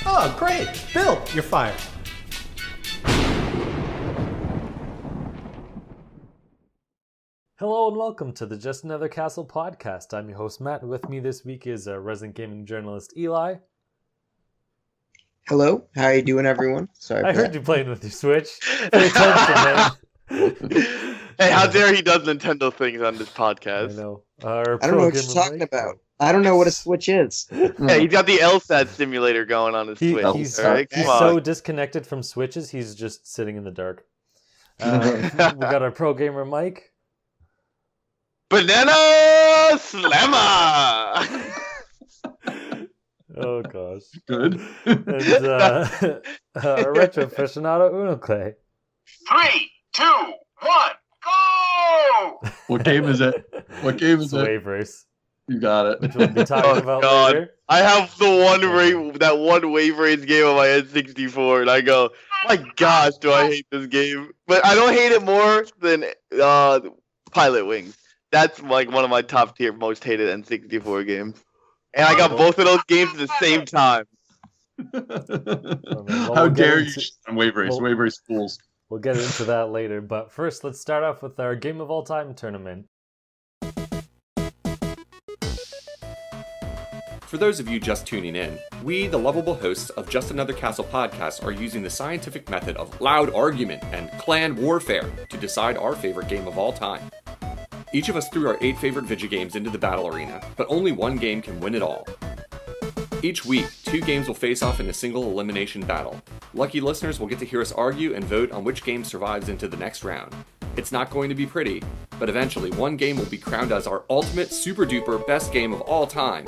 Oh, great. Bill, you're fired. Hello and welcome to the Just Another Castle podcast. I'm your host, Matt, and with me this week is resident gaming journalist Eli. Hello, how are you doing, everyone? Sorry, I heard you playing with your Switch. Pay attention, man. Hey, how dare he does Nintendo things on this podcast? I know. I don't know what you're talking about. I don't know what a Switch is. Yeah, he's got the LSAT simulator going on his Switch. He's right? so disconnected from Switches, he's just sitting in the dark. We got our pro gamer Mike. Banana Slammer! Oh gosh. Good. And retro aficionado Unoclay. 3, 2, 1, go! What game is it? What game is it? Wave Race, You got it. which we'll be talking about God. later. I have that one wave race game on my N64, and I go, my gosh, do I hate this game? But I don't hate it more than Pilot Wings. That's like one of my top tier most hated N64 games. And I got both of those games at the same time. How dare you on Wave Race? Wave Race fools. We'll get into that later, but first let's start off with our Game of All Time tournament. For those of you just tuning in, we, the lovable hosts of Just Another Castle podcast, are using the scientific method of loud argument and clan warfare to decide our favorite game of all time. Each of us threw our 8 favorite video games into the battle arena, but only one game can win it all. Each week, 2 games will face off in a single elimination battle. Lucky listeners will get to hear us argue and vote on which game survives into the next round. It's not going to be pretty, but eventually one game will be crowned as our ultimate super duper best game of all time.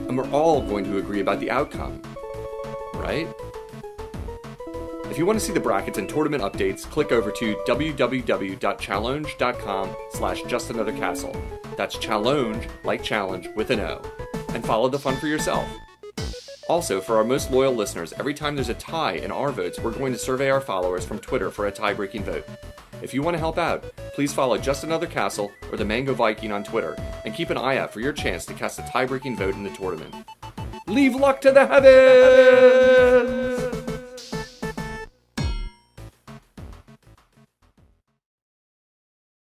And we're all going to agree about the outcome. Right? If you want to see the brackets and tournament updates, click over to www.challenge.com/justanothercastle. That's challenge, like challenge, with an O. And follow the fun for yourself. Also, for our most loyal listeners, every time there's a tie in our votes, we're going to survey our followers from Twitter for a tie-breaking vote. If you want to help out, please follow Just Another Castle or the Mango Viking on Twitter, and keep an eye out for your chance to cast a tie-breaking vote in the tournament. Leave luck to the heavens!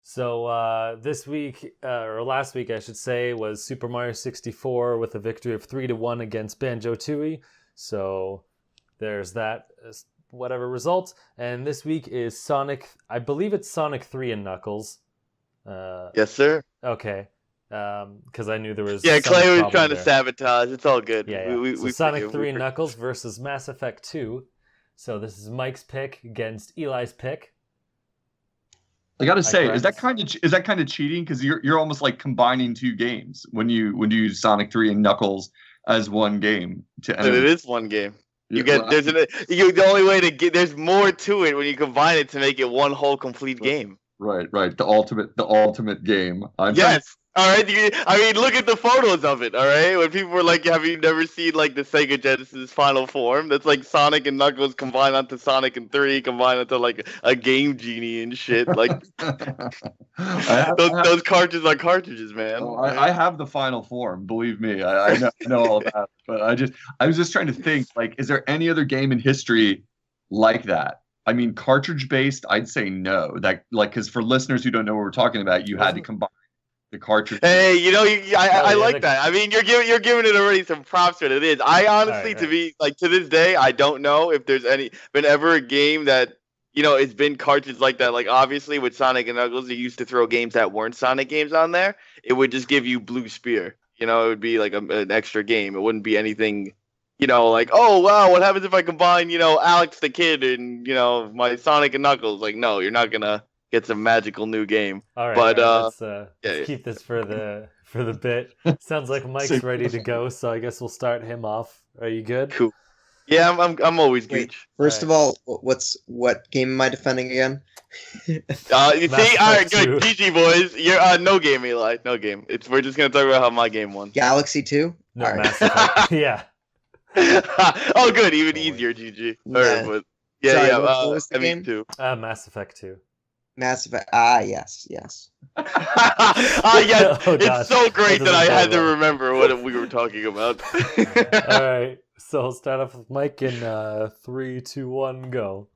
So this week, or last week I should say, was Super Mario 64 with a victory of 3-1 against Banjo-Tooie. So there's that, whatever result. And this week is Sonic, I believe it's Sonic 3 and Knuckles. Yes, sir. Okay. Because I knew there was Clay was trying to sabotage. It's all good. Yeah. So Sonic 3 and Knuckles versus Mass Effect 2. So this is Mike's pick against Eli's pick. I gotta say, is that kind of cheating? Because you're almost like combining 2 games when you use Sonic 3 and Knuckles as one game. But it is one game. The only way to get there's more to it when you combine it to make it one whole complete game. Right. The ultimate game. Yes. All right. I mean, look at the photos of it. All right. When people were like, "Have you never seen like the Sega Genesis final form?" That's like Sonic and Knuckles combined onto Sonic and 3, combined onto like a Game Genie and shit. Like those cartridges are cartridges, man. Oh, I have the final form. Believe me, I know all that. But I was just trying to think, like, is there any other game in history like that? I mean, cartridge based, I'd say no. That because for listeners who don't know what we're talking about, you had to combine the cartridge. Hey, I like that. I mean, you're giving it already some props when it is. I honestly, to this day, I don't know if there's been ever a game that it's been cartridge like that. Like obviously with Sonic and Knuckles, they used to throw games that weren't Sonic games on there. It would just give you Blue Spear. It would be like an extra game. It wouldn't be anything. Like, oh wow, what happens if I combine, Alex the Kid and my Sonic and Knuckles? Like, no, you're not gonna get some magical new game. All right, but let's keep this for the bit. Sounds like Mike's ready to go, so I guess we'll start him off. Are you good? Cool. Yeah, I'm always good. First of all, what game am I defending again? You see, all right, good. GG boys, you're no game, Eli, no game. We're just gonna talk about how my game won. Galaxy 2. No, all right. Mass Effect. Yeah. Oh, good, even easier, GG. All right, but what was the game? Too. Mass Effect 2. Mass Effect. Yes. Yes. Oh, it's so great that I had to remember what we were talking about. All right. So I'll start off with Mike in 3, 2, 1, go.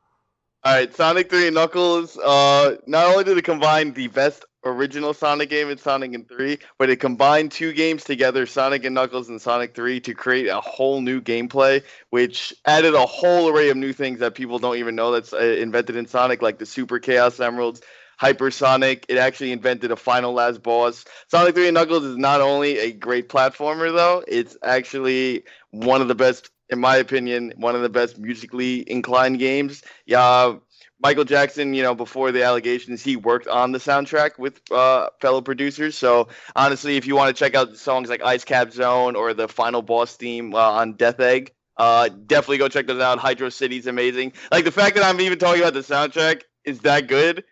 All right, Sonic 3 and Knuckles. Not only did it combine the best original Sonic game in Sonic and 3, but it combined two games together, Sonic and Knuckles and Sonic 3, to create a whole new gameplay, which added a whole array of new things that people don't even know that's invented in Sonic, like the Super Chaos Emeralds, Hypersonic. It actually invented a final last boss. Sonic 3 and Knuckles is not only a great platformer, though, it's actually one of the best, in my opinion, one of the best musically inclined games. Yeah, Michael Jackson, before the allegations, he worked on the soundtrack with fellow producers. So honestly, if you want to check out songs like Ice Cap Zone or the final boss theme on Death Egg, definitely go check those out. Hydro City's amazing. Like, the fact that I'm even talking about the soundtrack is that good,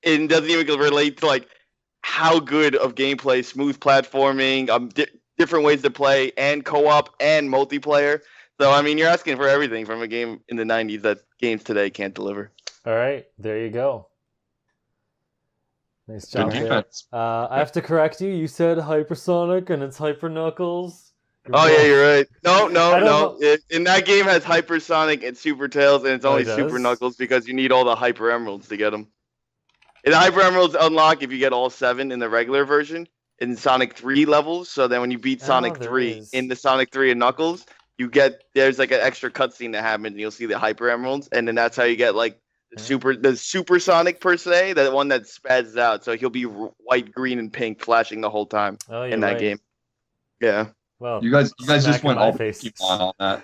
it doesn't even relate to like how good of gameplay, smooth platforming, different ways to play, and co-op and multiplayer. So, I mean, you're asking for everything from a game in the 90s that games today can't deliver. All right, there you go. Nice job there. I have to correct you. You said Hypersonic, and it's Hyper Knuckles. Yeah, you're right. No. In that game has Hypersonic and Super Tails, and it's only Super Knuckles because you need all the Hyper Emeralds to get them. And the Hyper Emeralds unlock if you get all 7 in the regular version in Sonic 3 levels. So then when you beat Sonic 3 in the Sonic 3 and Knuckles, there's like an extra cutscene that happens, and you'll see the Hyper Emeralds, and then that's how you get like the Super Sonic per se, the one that spazzes out. So he'll be white, green, and pink flashing the whole time in that game. Yeah. Well, you guys just went all Pokemon on that.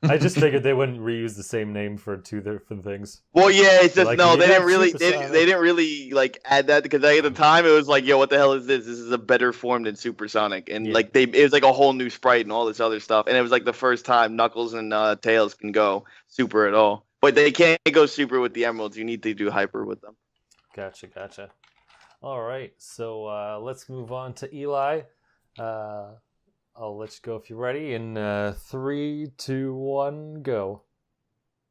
I just figured they wouldn't reuse the same name for two different things. Well, yeah, it's just they didn't really like add that, because at the time it was like, yo, what the hell is this? This is a better form than Supersonic, and it was like a whole new sprite and all this other stuff, and it was like the first time Knuckles and Tails can go super at all, but they can't go super with the Emeralds. You need to do hyper with them. Gotcha. All right, so let's move on to Eli. I'll let you go if you're ready. In 3, 2, 1, go.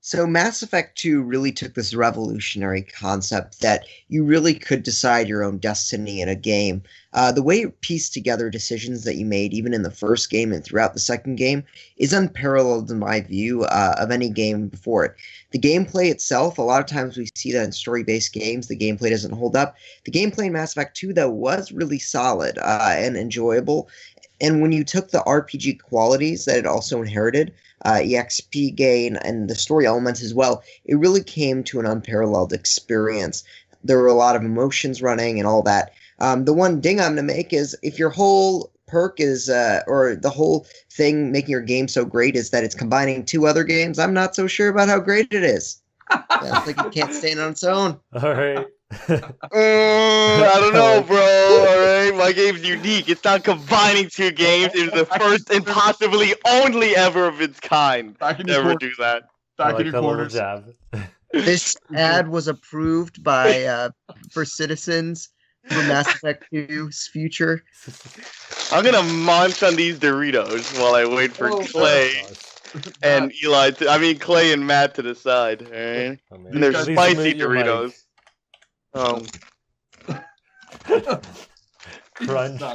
So Mass Effect 2 really took this revolutionary concept that you really could decide your own destiny in a game. The way you pieced together decisions that you made, even in the first game and throughout the second game, is unparalleled in my view of any game before it. The gameplay itself, a lot of times we see that in story-based games, the gameplay doesn't hold up. The gameplay in Mass Effect 2, though, was really solid and enjoyable. And when you took the RPG qualities that it also inherited, EXP gain, and the story elements as well, it really came to an unparalleled experience. There were a lot of emotions running and all that. The one ding I'm going to make is if your whole perk is, or the whole thing making your game so great is that it's combining 2 other games, I'm not so sure about how great it is. I think it can't stand on its own. All right. I don't know, bro. All right, my game's unique. It's not combining 2 games. It's the first and possibly only ever of its kind. Never do that. Back in your corners. This ad was approved by for citizens for Mass Effect 2's future. I'm gonna munch on these Doritos while I wait for Clay and Clay and Matt to decide. All right, and they're spicy Doritos. Crunch.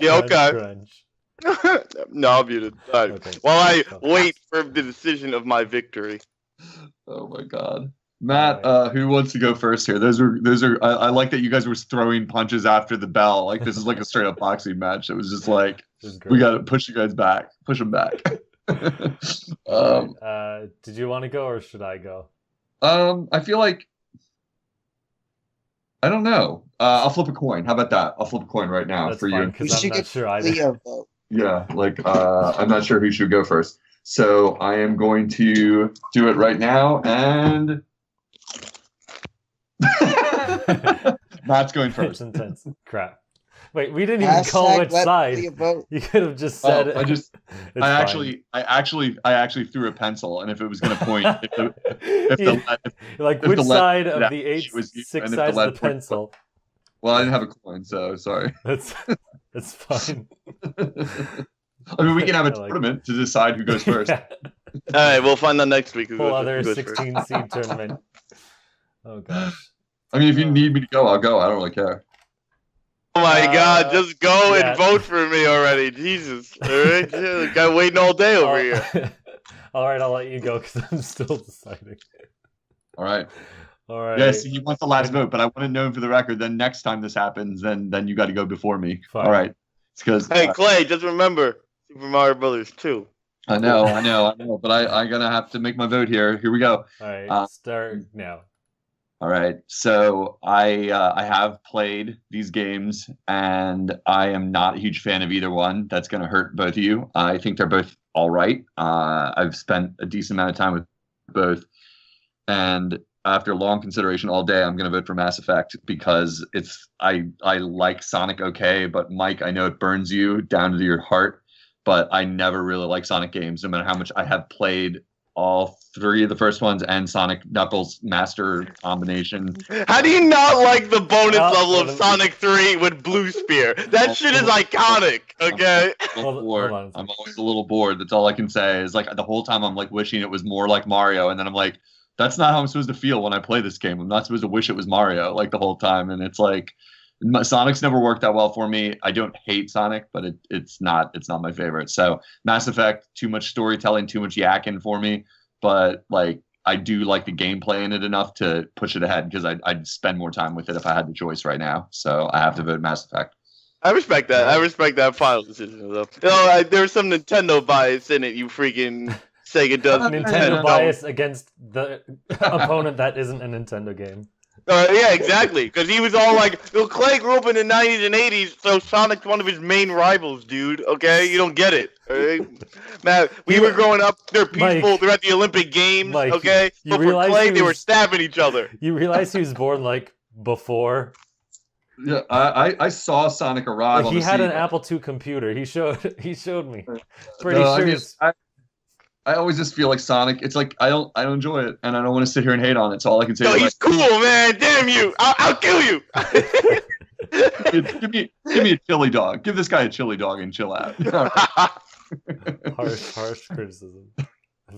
Yeah, okay. Crunch. No, I'm muted. Right. Okay. While I wait for the decision of my victory. Oh my God, Matt. Who wants to go first here? Those are. I like that you guys were throwing punches after the bell. Like, this is like a straight up boxing match. It was just like, we got to push you guys back. Push them back. Did you want to go or should I go? I feel like. I don't know. I'll flip a coin. How about that? I'll flip a coin right now. That's for fine, you. Because I'm not sure either. Yeah, I'm not sure who should go first. So I am going to do it right now, and Matt's going first. It's intense. Crap. Wait, we didn't even call which side. You could have just said it. I actually threw a pencil, and if it was going to point, which side of the 6 sides of the pencil? Well, I didn't have a coin, so sorry. That's fine. I mean, we can have a tournament to decide who goes first. All right, we'll find out next week. Whole other 16-seed tournament. Oh gosh. I mean, if you need me to go, I'll go. I don't really care. Oh my God! Just go and vote for me already, Jesus! All right, guy waiting all day over here. All right, I'll let you go because I'm still deciding. All right. All right. Yes, he wants the last vote, but I want to know for the record. Then next time this happens, then you got to go before me. Fine. All right. It's because Hey, Clay, just remember Super Mario Brothers 2. I know. But I'm gonna have to make my vote here. Here we go. All right, start now. All right. So I have played these games, and I am not a huge fan of either one. That's gonna hurt both of you. I think they're both all right. I've spent a decent amount of time with both, and after long consideration all day, I'm gonna vote for Mass Effect because I like Sonic okay, but Mike, I know it burns you down to your heart. But I never really like Sonic games, no matter how much I have played all three of the first ones and Sonic Knuckles Master Combination. How do you not like the bonus Oh, level of Sonic 3 with Blue Spear? That shit is iconic, okay? Hold on. I'm always a little bored. That's all I can say. Is like the whole time I'm like wishing it was more like Mario, and then I'm like, that's not how I'm supposed to feel when I play this game. I'm not supposed to wish it was Mario like the whole time, and it's like. Sonic's never worked that well for me. I don't hate Sonic, but it's not my favorite. So Mass Effect, too much storytelling, too much yakking for me. But like I do like the gameplay in it enough to push it ahead because I'd spend more time with it if I had the choice right now. So I have to vote Mass Effect. I respect that. I respect that final decision, though. You know, there's some Nintendo bias in it. You freaking Sega does. Nintendo bias against the opponent that isn't a Nintendo game. Yeah, exactly. Because he was all like, Clay grew up in the 90s and 80s, so Sonic's one of his main rivals, dude. Okay? You don't get it. All right? Man, we were growing up, they're peaceful, Mike, they're at the Olympic Games, Mike, okay? you But for Clay, they were was- stabbing each other. You realize he was born like before? Yeah, I saw Sonic arrive. Like, on he the had scene. an Apple II computer. He showed me. No, Pretty I sure. mean, I always just feel like Sonic. It's like I don't enjoy it, and I don't want to sit here and hate on it. So all I can say Yo, is he's cool, man. Damn you. I'll kill you. give me a chili dog. Give this guy a chili dog and chill out. harsh criticism.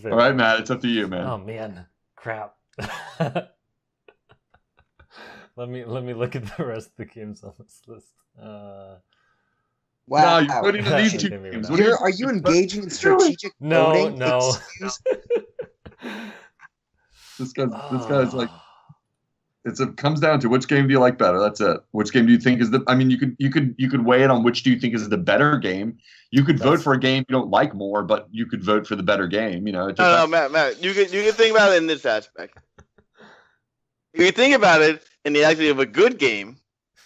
All right, Matt. It's up to you, man. Oh man, crap. Let me look at the rest of the games on this list. Wow. No, you're voting for these two Maybe games. not. Are you engaging in strategic voting? No. Excuse- This guy's like, it comes down to which game do you like better. That's it. Which game do you think is the? I mean, you could weigh it on which do you think is the better game. You could vote for a game you don't like more, but you could vote for the better game. You know. No, Matt. You can think about it in this aspect. You can think about it in the aspect of a good game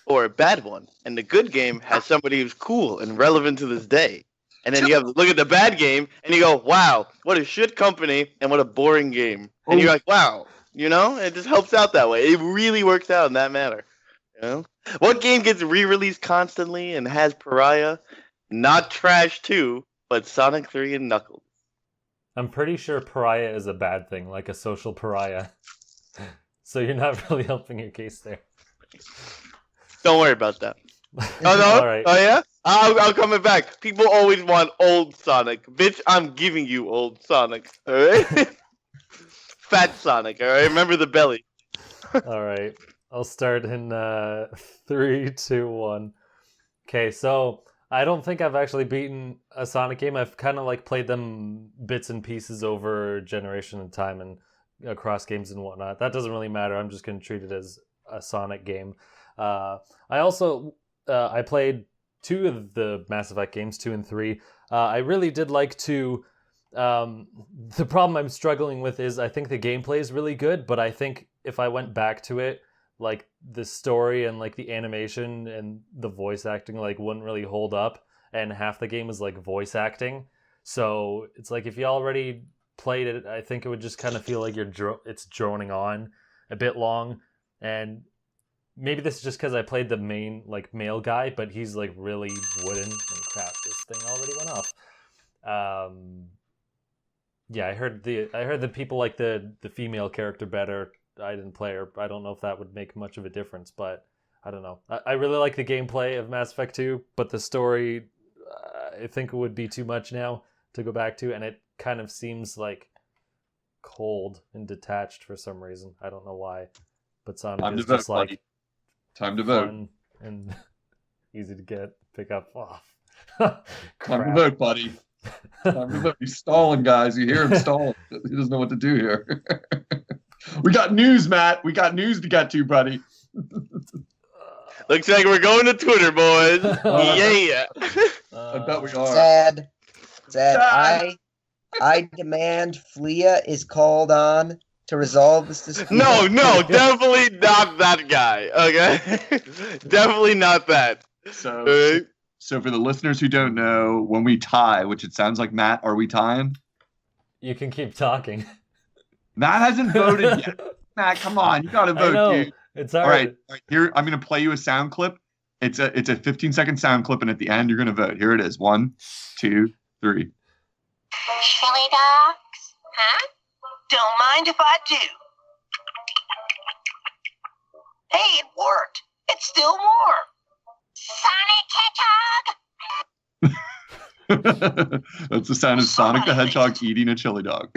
or a bad one. And the good game has somebody who's cool and relevant to this day. And then you have to look at the bad game and you go, wow, what a shit company and what a boring game. And you're like, wow, you know, it just helps out that way. It really works out in that manner. You know, what game gets re-released constantly and has Pariah? Not Trash 2, but Sonic 3 and Knuckles. I'm pretty sure pariah is a bad thing, like a social pariah. So you're not really helping your case there. Don't worry about that. Oh no! All right. Oh yeah? I'll come back. People always want old Sonic. Bitch, I'm giving you old Sonic. Alright? Fat Sonic, alright? Remember the belly. All right. I'll start in 3, 2, 1. Okay, so I don't think I've actually beaten a Sonic game. I've kind of like played them bits and pieces over generation and time and across games and whatnot. That doesn't really matter. I'm just going to treat it as a Sonic game. I also I played 2 of the Mass Effect games, 2 and 3. I really did like 2. The problem I'm struggling with is I think the gameplay is really good, but I think if I went back to it, like the story and like the animation and the voice acting like wouldn't really hold up, and half the game is like voice acting. So it's like if you already played it, I think it would just kind of feel like it's droning on a bit long. And maybe this is just because I played the main like male guy, but he's like really wooden. And crap, this thing already went off. Yeah, I heard the people like the female character better. I didn't play her. I don't know if that would make much of a difference, but I don't know. I really like the gameplay of Mass Effect 2, but the story, I think it would be too much now to go back to, and it kind of seems like cold and detached for some reason. I don't know why, but Sonic is just like time to vote and easy to pick up off. Time to vote, buddy. He's stalling, guys. You hear him stalling. He doesn't know what to do here. We got news, Matt. We got news to get to, buddy. Looks like we're going to Twitter, boys. Yeah. I bet we are. Sad. I demand Flea is called on to resolve this dispute. No, definitely not that guy. Okay, definitely not that. So for the listeners who don't know, when we tie, which it sounds like, Matt, are we tying? You can keep talking. Matt hasn't voted yet. Matt, come on, you gotta vote, dude. It's all right. Here, I'm gonna play you a sound clip. It's a 15-second sound clip, and at the end, you're gonna vote. Here it is. 1, 2, 3. Chili dogs? Huh? Don't mind if I do. Hey, it worked. It's still warm. Sonic Hedgehog! That's the sound of Sonic the Hedgehog eating a chili dog.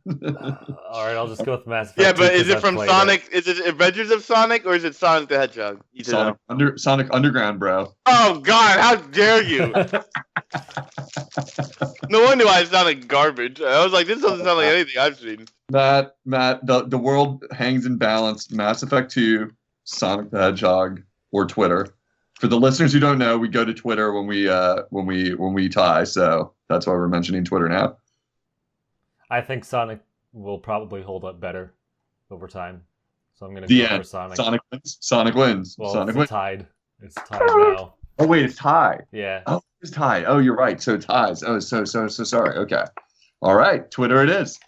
All right, I'll just go with Mass Effect. Yeah, but is it from Sonic? Is it Adventures of Sonic or is it Sonic the Hedgehog? Sonic Underground, bro. Oh God! How dare you! No wonder why it sounded garbage. I was like, this doesn't sound like anything I've seen. Matt, the world hangs in balance. Mass Effect 2, Sonic the Hedgehog, or Twitter. For the listeners who don't know, we go to Twitter when we tie, so that's why we're mentioning Twitter now. I think Sonic will probably hold up better over time, so I'm going to go for Sonic. Sonic wins. Well, Sonic wins. Tied. It's tied now. Oh wait, it's tied. Yeah. Oh, it's tied. Oh, you're right. So it ties. Oh, so sorry. Okay. All right. Twitter it is.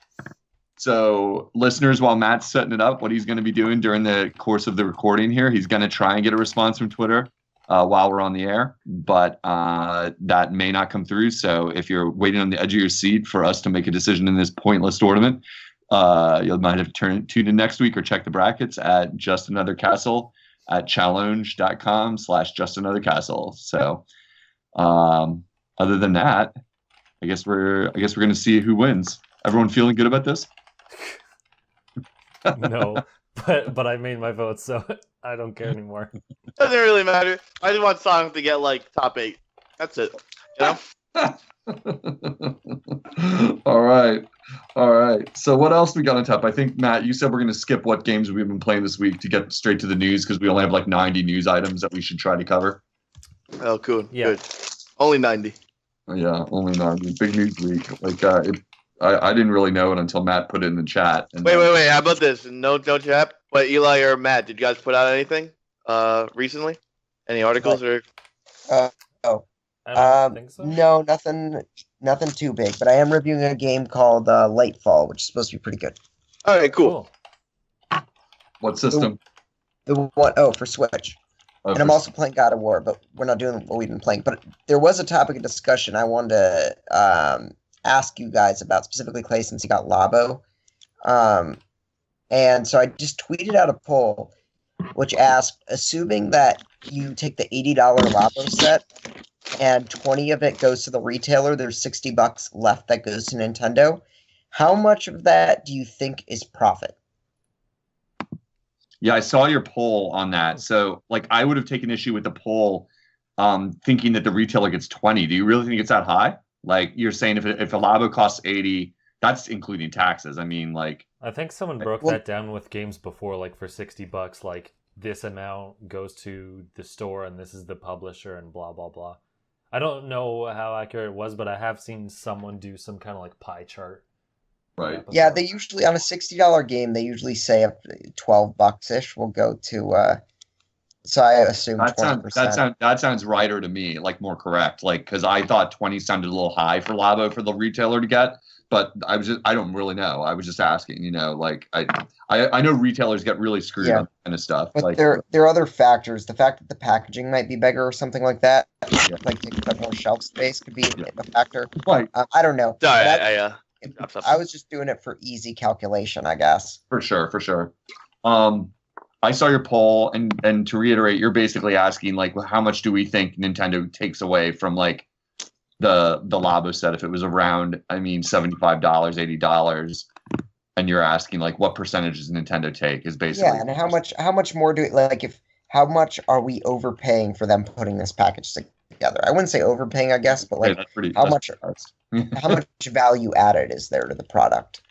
So listeners, while Matt's setting it up, what he's going to be doing during the course of the recording here, he's going to try and get a response from Twitter while we're on the air, but that may not come through. So if you're waiting on the edge of your seat for us to make a decision in this pointless tournament, you might have to tune in next week or check the brackets at Just Another Castle at challenge.com/justanothercastle. So other than that, I guess we're going to see who wins. Everyone feeling good about this? No, but I made my vote, so I don't care anymore. Doesn't really matter. I just want Sonic to get like top 8. That's it. You know? All right. So what else we got on top? I think, Matt, you said we're going to skip what games we've been playing this week to get straight to the news because we only have like 90 news items that we should try to cover. Oh, cool. Yeah. Good. Only 90. Yeah, only 90. Big news week. Like I didn't really know it until Matt put it in the chat. And Wait. How about this? No chat. But Eli or Matt, did you guys put out anything recently? Any articles or? I don't think so. No, nothing too big. But I am reviewing a game called Lightfall, which is supposed to be pretty good. All right, cool. What system? The one for Switch. Oh, and I'm also playing God of War, but we're not doing what we've been playing. But there was a topic of discussion I wanted to ask you guys about, specifically Clay, since you got Labo. And so I just tweeted out a poll which asked, assuming that you take the $80 Labo set and 20 of it goes to the retailer, there's $60 left that goes to Nintendo. How much of that do you think is profit? Yeah, I saw your poll on that. So, like, I would have taken issue with the poll thinking that the retailer gets 20. Do you really think it's that high? Like, you're saying if a Labo costs 80, that's including taxes. I mean, like... I think someone broke that down with games before, like, for $60, like, this amount goes to the store and this is the publisher and blah, blah, blah. I don't know how accurate it was, but I have seen someone do some kind of, like, pie chart. Right. Yeah, they usually, on a $60 game, they usually say $12-ish will go to, so I assume 20%. That sounds righter to me, like more correct. Like, because I thought 20 sounded a little high for Labo for the retailer to get, but I don't really know. I was just asking, like I know retailers get really screwed on that kind of stuff. But like, there are other factors. The fact that the packaging might be bigger or something like that, like taking up more shelf space could be a factor. Right. I don't know. I was just doing it for easy calculation, I guess. For sure. I saw your poll, and to reiterate, you're basically asking, like, how much do we think Nintendo takes away from, like, the Labo set if it was around, $75, $80, and you're asking, like, what percentage does Nintendo take is basically... Yeah, and how much more do how much are we overpaying for them putting this package together. I wouldn't say overpaying, I guess, but like that's pretty. how That's much how much value added is there to the product?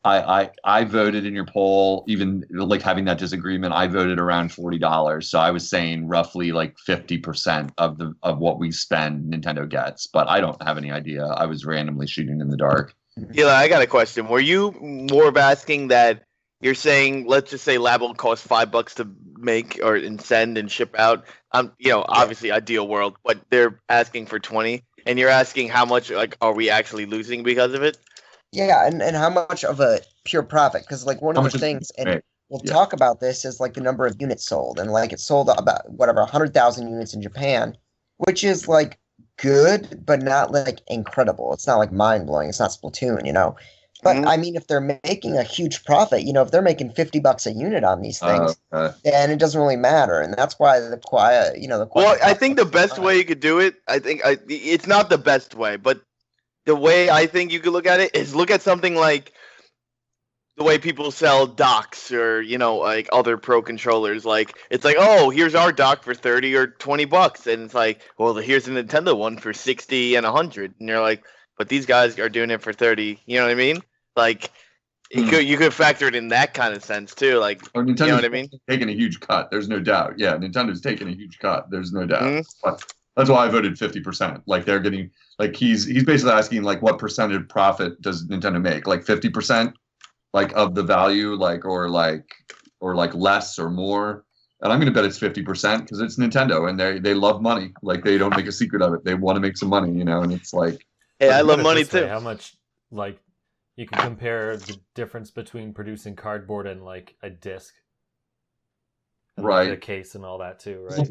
I voted in your poll, even like having that disagreement, I voted around $40. So I was saying roughly like 50% of what we spend Nintendo gets, but I don't have any idea. I was randomly shooting in the dark. Eli, I got a question. Were you more of asking that you're saying, let's just say lab will cost $5 to make or and send and ship out? Obviously ideal world, but they're asking for 20, and you're asking how much like are we actually losing because of it? Yeah, and how much of a pure profit? Because like one of the things, and we'll talk about this, is like the number of units sold, and like it sold about 100,000 units in Japan, which is like good, but not like incredible. It's not like mind blowing. It's not Splatoon, But I mean, if they're making a huge profit, if they're making $50 a unit on these things, then it doesn't really matter, and that's why the quiet. Well, I think the best way you could do it, it's not the best way, but the way I think you could look at it is look at something like the way people sell docks or, like other pro controllers. Like, it's like, oh, here's our dock for 30 or $20. And it's like, well, here's a Nintendo one for 60 and 100. And you're like, but these guys are doing it for 30. You know what I mean? Like, you could factor it in that kind of sense too. Like, Nintendo's you know what I mean? Taking a huge cut. There's no doubt. Yeah, Nintendo's taking a huge cut. There's no doubt. But that's why I voted 50%. Like they're getting, like he's basically asking like what percentage profit does Nintendo make? Like 50%, like of the value, or less or more. And I'm gonna bet it's 50% because it's Nintendo and they love money. Like they don't make a secret of it. They want to make some money, and it's like. Hey, I love money too. How much like you can compare the difference between producing cardboard and like a disc. Right, the case and all that too, right?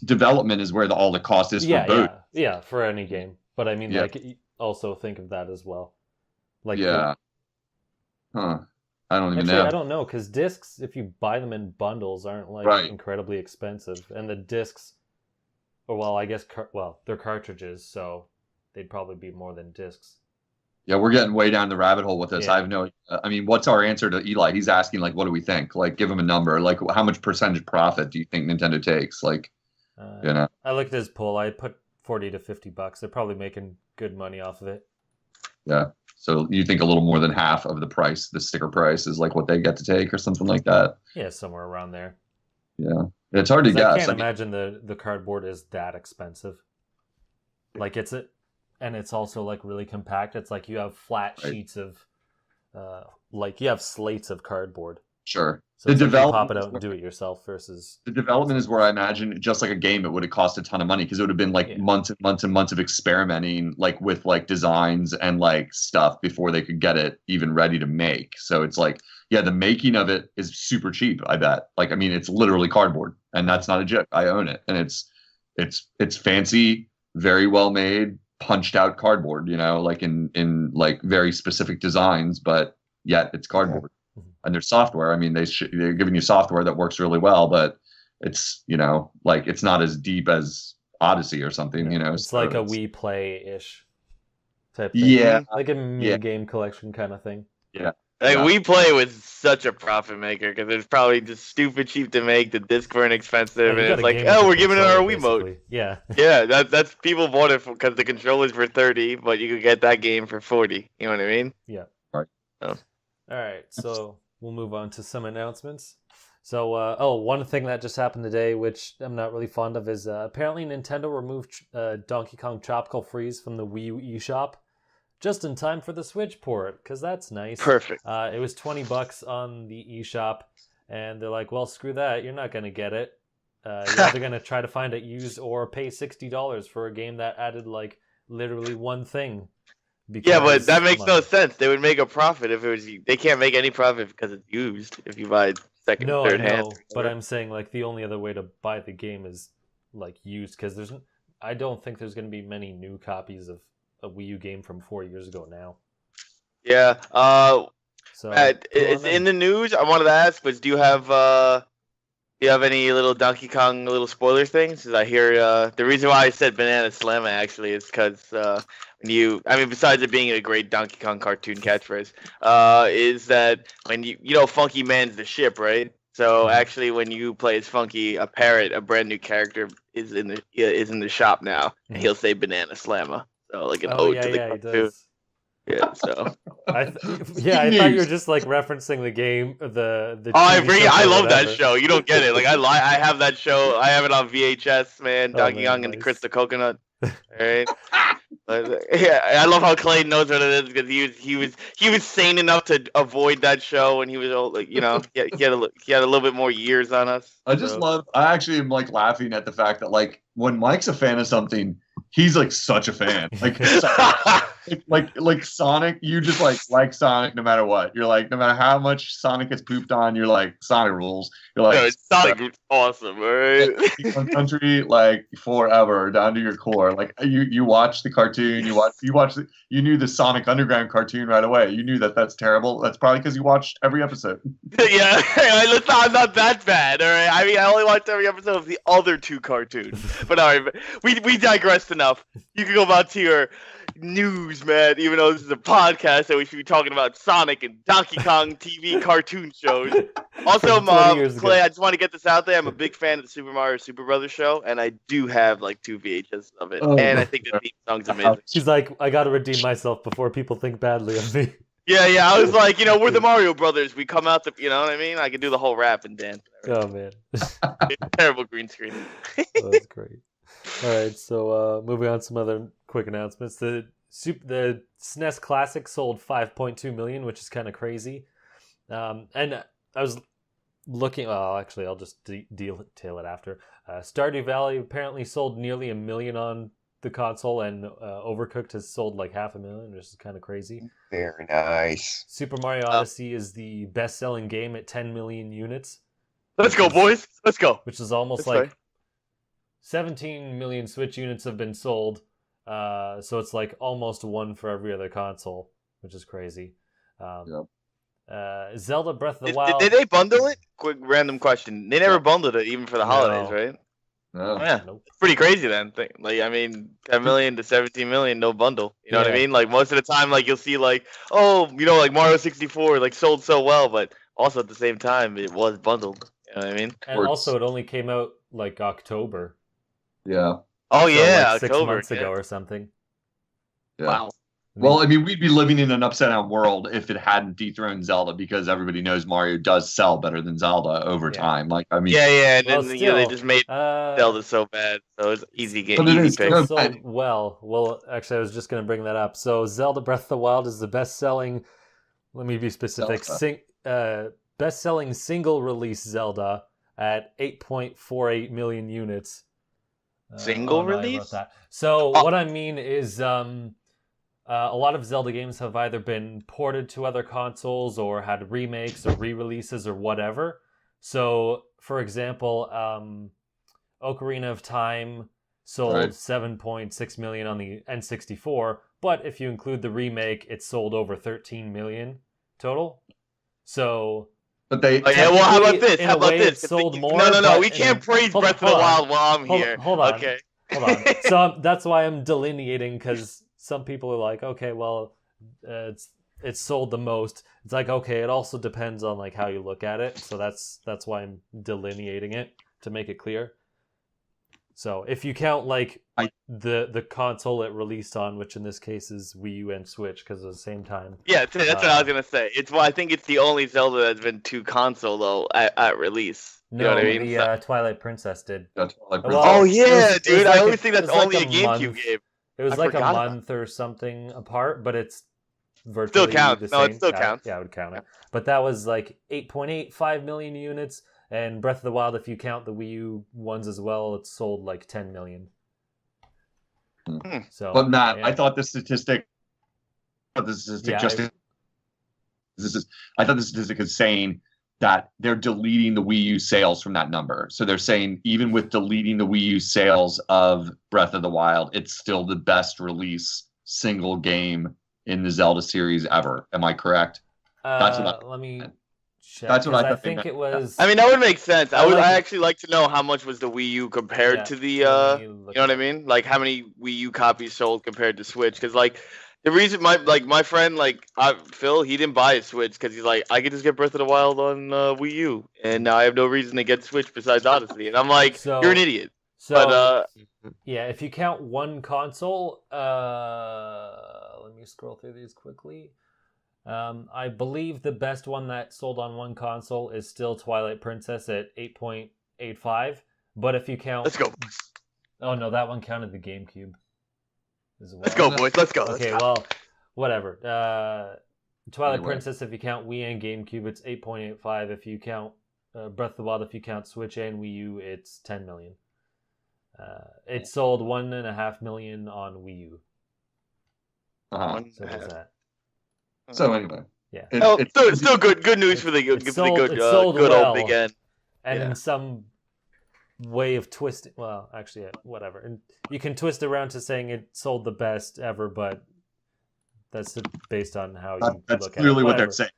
Development is where all the cost is for both. Yeah, for any game. But I mean, like, also think of that as well. Like, I don't even actually, know. I don't know because discs, if you buy them in bundles, aren't like incredibly expensive, and the discs, I guess, they're cartridges, so they'd probably be more than discs. Yeah, we're getting way down the rabbit hole with this. Yeah. I have no. I mean, what's our answer to Eli? He's asking, like, what do we think? Like, give him a number. Like, how much percentage profit do you think Nintendo takes? Like, I looked at his poll. I put $40 to $50. They're probably making good money off of it. Yeah. So you think a little more than half of the price, the sticker price, is like what they get to take, or something like that? Yeah, somewhere around there. Yeah, it's hard to guess. I can't imagine the cardboard is that expensive. Like and it's also like really compact. It's like you have flat sheets of, like you have slates of cardboard. Sure. So the development, pop it out and do it yourself versus the development is where I imagine just like a game, it would have cost a ton of money because it would have been like months and months and months of experimenting like with like designs and like stuff before they could get it even ready to make. So it's like, yeah, the making of it is super cheap. I bet. Like, I mean, it's literally cardboard, and that's not a joke. I own it, and it's fancy, very well made, punched out cardboard, like in like very specific designs, but yet it's cardboard. And there's software. I mean, they're giving you software that works really well, but it's, like it's not as deep as Odyssey or something, It's so like a Wii Play-ish type thing. Yeah. Like a mini game collection kind of thing. Yeah. Like, Wii Play was such a profit maker because it's probably just stupid cheap to make. The discs weren't expensive, and it's like, oh, we're giving it our Wiimote. Yeah, yeah. That's people bought it because the controllers were $30, but you could get that game for $40. You know what I mean? Yeah. Right. All right. So we'll move on to some announcements. So, one thing that just happened today, which I'm not really fond of, is apparently Nintendo removed Donkey Kong Tropical Freeze from the Wii U eShop. Just in time for the Switch port, because that's nice. Perfect. It was $20 on the eShop, and they're like, well, screw that. You're not going to get it. You're either going to try to find it used or pay $60 for a game that added, like, literally one thing. Yeah, but that makes no sense. They would make a profit if it was... They can't make any profit because it's used if you buy second, third hand. But I'm saying, like, the only other way to buy the game is, like, used, because I don't think there's going to be many new copies of a Wii U game from 4 years ago now. Yeah. So it's in the news. I wanted to ask, but do you have any little Donkey Kong little spoiler things? Because I hear the reason why I said Banana Slam actually is because besides it being a great Donkey Kong cartoon catchphrase, is that when Funky Man's the ship, right? So actually, when you play as Funky, a parrot, a brand new character is in the shop now, and he'll say Banana Slammer. So like an ode to the he cartoon. does. Yeah. So. I thought you were just like referencing the game, the. Oh, I TV show I or love whatever. that show. You don't get it. Like I have that show. I have it on VHS, man. Oh, Donkey man, Kong and the nice. Chris the Coconut. All right. Yeah, I love how Clay knows what it is because he was sane enough to avoid that show, and he was like, he had a little bit more years on us. I just love. I actually am like laughing at the fact that like when Mike's a fan of something, he's like such a fan. Like Sonic, you just like Sonic no matter what. You're like no matter how much Sonic gets pooped on, you're like Sonic rules. You're like no, Sonic is awesome, right? Country like forever down to your core. Like you watch the cartoon, you knew the Sonic Underground cartoon right away. You knew that that's terrible. That's probably because you watched every episode. Yeah, I'm not that bad. All right, I mean I only watched every episode of the other two cartoons. But all right, we digressed enough. You can go back to your news, man. Even though this is a podcast, that we should be talking about Sonic and Donkey Kong TV cartoon shows. Also, Clay, I just want to get this out there. I'm a big fan of the Super Mario Super Brothers show, and I do have like 2 VHS of it. And I think the theme song's amazing. She's like, I gotta redeem myself before people think badly of me. Yeah. I was like, we're the Mario Brothers. We come out you know what I mean? I can do the whole rap and dance. Oh man, terrible green screen. Oh, that's great. All right, so moving on to some other quick announcements. The SNES Classic sold 5.2 million, which is kind of crazy. And I was looking. Well, actually, I'll just detail it after. Stardew Valley apparently sold nearly 1 million on the console, and Overcooked has sold like 500,000, which is kind of crazy. Very nice. Super Mario Odyssey is the best-selling game at 10 million units. Let's go, boys. Let's go. Which is almost like 17 million Switch units have been sold. So it's like almost one for every other console, which is crazy. Zelda Breath of the Wild. Did they bundle it? Quick random question. They never bundled it even for the holidays, right? No. Yeah, it's pretty crazy then. Like, I mean, 10 million to 17 million, no bundle. You know what I mean? Like most of the time, like you'll see, like, like Mario 64, like sold so well, but also at the same time, it was bundled. You know what I mean? And also, it only came out like October. Yeah. Oh So, yeah, like 6 October, months ago or something. Yeah. Wow. Well, I mean, we'd be living in an upside down world if it hadn't dethroned Zelda, because everybody knows Mario does sell better than Zelda over time. Like, I mean, and Well, then still, they just made Zelda so bad, so it's easy game. But it Easy is pick. still- So, well, actually, I was just going to bring that up. So, Zelda Breath of the Wild is the best-selling. Let me be specific. Best-selling single-release Zelda at 8.48 million units. Single no, I wrote release? that. So what I mean is, a lot of Zelda games have either been ported to other consoles or had remakes or re-releases or whatever. So, for example, Ocarina of Time sold 7.6 million on the N64, but if you include the remake, it sold over 13 million total. So, but they. Well, how about this? in How a about way, this? it sold more. No. but We can't praise hold- Breath of the hold on. Wild while I'm Hold- here. hold on. Okay. Hold on. So that's why I'm delineating, because some people are like, okay, well, it's sold the most. It's like, okay, it also depends on like how you look at it. So that's why I'm delineating it, to make it clear. So if you count like the console it released on, which in this case is Wii U and Switch, because at the same time. Yeah, that's what I was gonna say. I think it's the only Zelda that's been to console though at release. You know what I mean? The Twilight Princess did. That's like, Well, Oh it yeah, was dude! like I always think that's it was only like a GameCube game. It was I like a forgot about month or something apart, but it's virtually Still counts. the No, same. it still counts. Yeah, I would count it. But that was like 8.85 million units, and Breath of the Wild, if you count the Wii U ones as well, it sold like 10 million. So, but Matt, yeah. I thought the statistic. I thought the statistic is saying that they're deleting the Wii U sales from that number. So they're saying even with deleting the Wii U sales of Breath of the Wild, it's still the best release single game in the Zelda series ever. Am I correct? That's what let me check. That's what I 'cause thought they think meant. it was. I mean, that would make sense. I like- actually like to know how much was the Wii U compared Yeah, to the let me you look know what I at- mean? Like how many Wii U copies sold compared to Switch? Because like The reason my friend Phil, he didn't buy a Switch because he's like, I could just get Breath of the Wild on Wii U, and now I have no reason to get Switch besides Odyssey. And I'm like, you're an idiot. So But yeah, if you count one console, let me scroll through these quickly. I believe the best one that sold on one console is still Twilight Princess at 8.85. But if you count, let's go. Oh no, that one counted the GameCube as well. Let's go, boys. Let's go. Okay, well, whatever. Twilight Princess, if you count Wii and GameCube, it's 8.85. If you count Breath of the Wild, if you count Switch and Wii U, it's 10 million. It sold 1.5 million on Wii U. So there's that. So anyway, yeah. It's still good. Good news for the good old Big N. And in some way of twisting, well, actually, whatever. And you can twist around to saying it sold the best ever, but that's based on how you look at it. That's clearly what they're saying.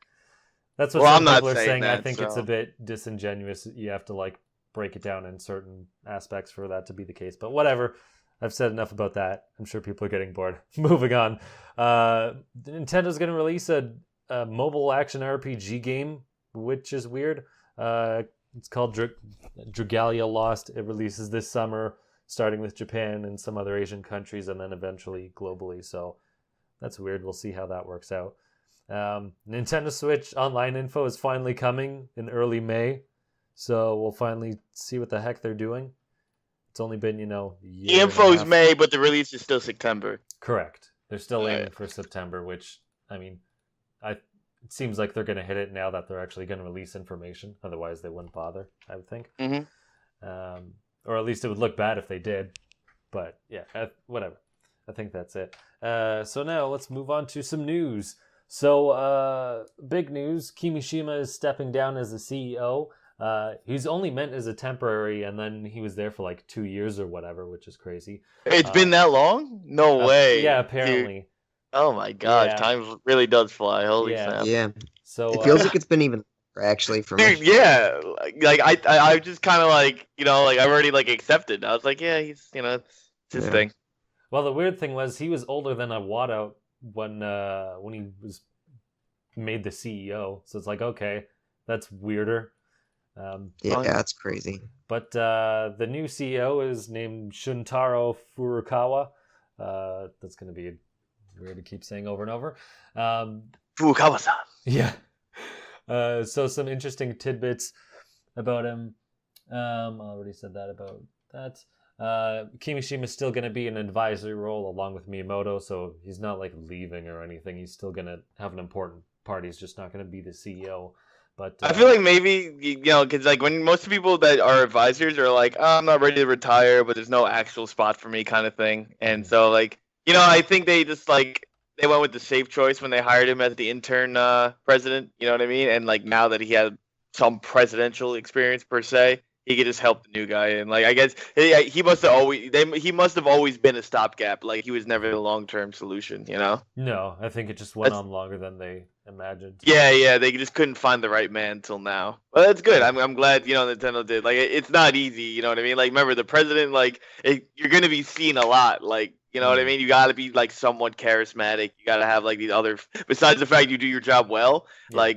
That's what some people are saying. I think it's a bit disingenuous. You have to break it down in certain aspects for that to be the case. But whatever. I've said enough about that. I'm sure people are getting bored. Moving on. Nintendo's going to release a mobile action RPG game, which is weird. It's called Dragalia Lost. It releases this summer, starting with Japan and some other Asian countries, and then eventually globally. So that's weird. We'll see how that works out. Nintendo Switch online info is finally coming in early May. So we'll finally see what the heck they're doing. It's only been, the info's May, but the release is still September. Correct. They're still aiming for September, which, it seems like they're going to hit it now that they're actually going to release information. Otherwise, they wouldn't bother, I would think. Mm-hmm. Or at least it would look bad if they did. But, yeah, whatever. I think that's it. So now let's move on to some news. So, big news. Kimishima is stepping down as the CEO. He's only meant as a temporary, and then he was there for 2 years or whatever, which is crazy. It's been that long? No way. Yeah, apparently. Dude. Oh my gosh, Yeah. time really does fly. Holy snap. Yeah. So It feels like it's been even longer, actually, for me. Dude, yeah. I just kind of I've already accepted. I was like, yeah, he's it's his thing. Well, the weird thing was he was older than Iwata when he was made the CEO. So it's okay, that's weirder. That's crazy. But the new CEO is named Shuntaro Furukawa. That's going to be weird to keep saying over and over. Furukawa-san. Yeah. So some interesting tidbits about him. I already said that about that. Kimishima is still going to be an advisory role along with Miyamoto, so he's not leaving or anything. He's still going to have an important part. He's just not going to be the CEO. But I feel like maybe because when most people that are advisors are like, oh, I'm not ready to retire, but there's no actual spot for me, kind of thing. And so I think they just they went with the safe choice when they hired him as the intern president. You know what I mean? And now that he had some presidential experience per se, he could just help the new guy. And I guess he must have always been a stopgap. He was never the long-term solution. No, I think it just went on longer than they imagined. Yeah, they just couldn't find the right man till now. Well, that's good. I'm glad Nintendo did. It's not easy. You know what I mean? Remember the president. You're gonna be seen a lot. You know what I mean? You got to be somewhat charismatic. You got to have these other. Besides the fact you do your job well,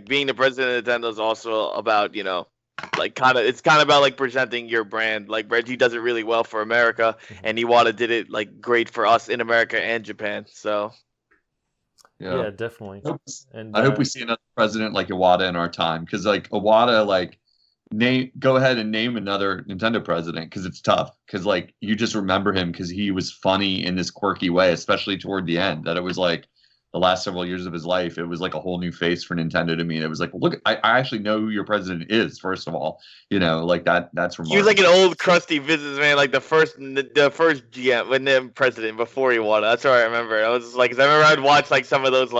being the president of Nintendo is also about it's kind of about presenting your brand. Reggie does it really well for America, and Iwata did it great for us in America and Japan. So yeah, definitely. I hope we see another president like Iwata in our time, because Iwata go ahead and name another Nintendo president, because it's tough, because you just remember him because he was funny in this quirky way, especially toward the end. That it was the last several years of his life, it was a whole new face for Nintendo to me. And it was look, I actually know who your president is, first of all. That's remarkable. He was an old crusty businessman, the first GM, when the president before he won. That's what I remember. I was just 'cause I remember I'd watch some of those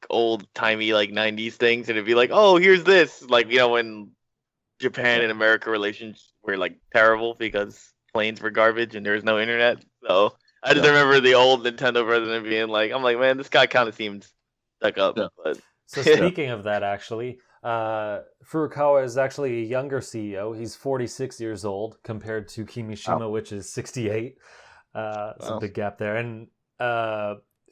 old timey 90s things, and it'd be oh, here's this, when Japan and America relations were terrible because planes were garbage and there was no internet. So I just remember the old Nintendo president being I'm man, this guy kind of seems stuck up. Yeah. But so speaking of that, actually, Furukawa is actually a younger CEO. He's 46 years old compared to Kimishima, which is 68. It's a big gap there. And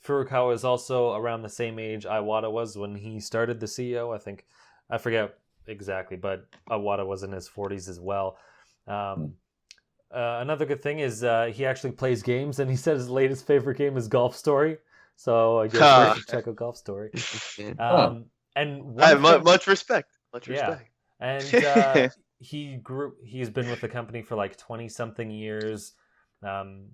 Furukawa is also around the same age Iwata was when he started the CEO. I forget exactly, but Iwata was in his 40s as well. Another good thing is he actually plays games, and he said his latest favorite game is Golf Story. So I guess we should check out Golf Story. And I have much respect. Much respect. And he's been with the company for like 20 something years.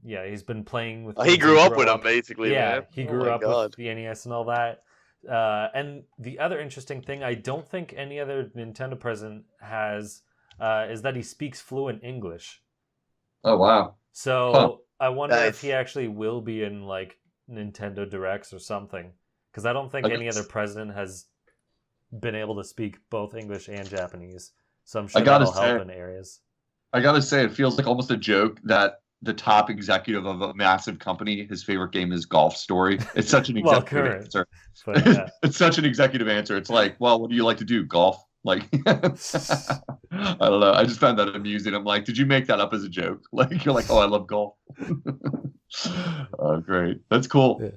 He's been playing with. He grew up with them, basically. Yeah, man. he grew up with the NES and all that. And the other interesting thing, I don't think any other Nintendo president has, is that he speaks fluent English. Oh wow! So I wonder if he actually will be in like Nintendo Directs or something, because I don't think any other president has been able to speak both English and Japanese. So I'm sure that'll help in areas. I gotta say, it feels like almost a joke that the top executive of a massive company, his favorite game is Golf Story. It's such an executive answer. But, it's such an executive answer. It's like, well, what do you like to do? Golf? Like, I don't know. I just found that amusing. I'm like, did you make that up as a joke? Like, you're like, oh, I love golf. Oh, great. That's cool. Yeah.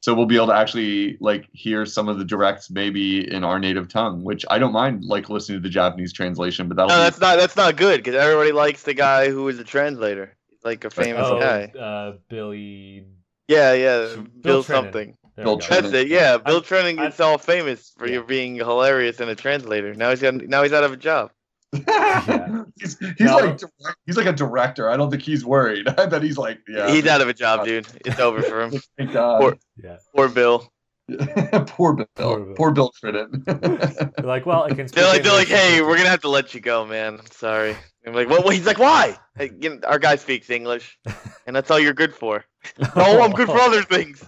So we'll be able to actually like hear some of the directs maybe in our native tongue, which I don't mind like listening to the Japanese translation, but that's not good because everybody likes the guy who is the translator. He's like a famous guy. Billy. Yeah. Bill Trennan. Something. Bill That's Trennan. it. Yeah, Bill Trennan is all famous for being hilarious and a translator. Now he's out of a job. He's like a director. I don't think he's worried. I bet he's like, he's out of a job, dude. It's over for him. Thank God. Poor Bill. Poor Bill Trennan. They're like, well, I can. They're like, hey, we're gonna have to let you go, man. I'm sorry. I'm like, well, he's like, why? Hey, our guy speaks English, and that's all you're good for. No, I'm good for other things.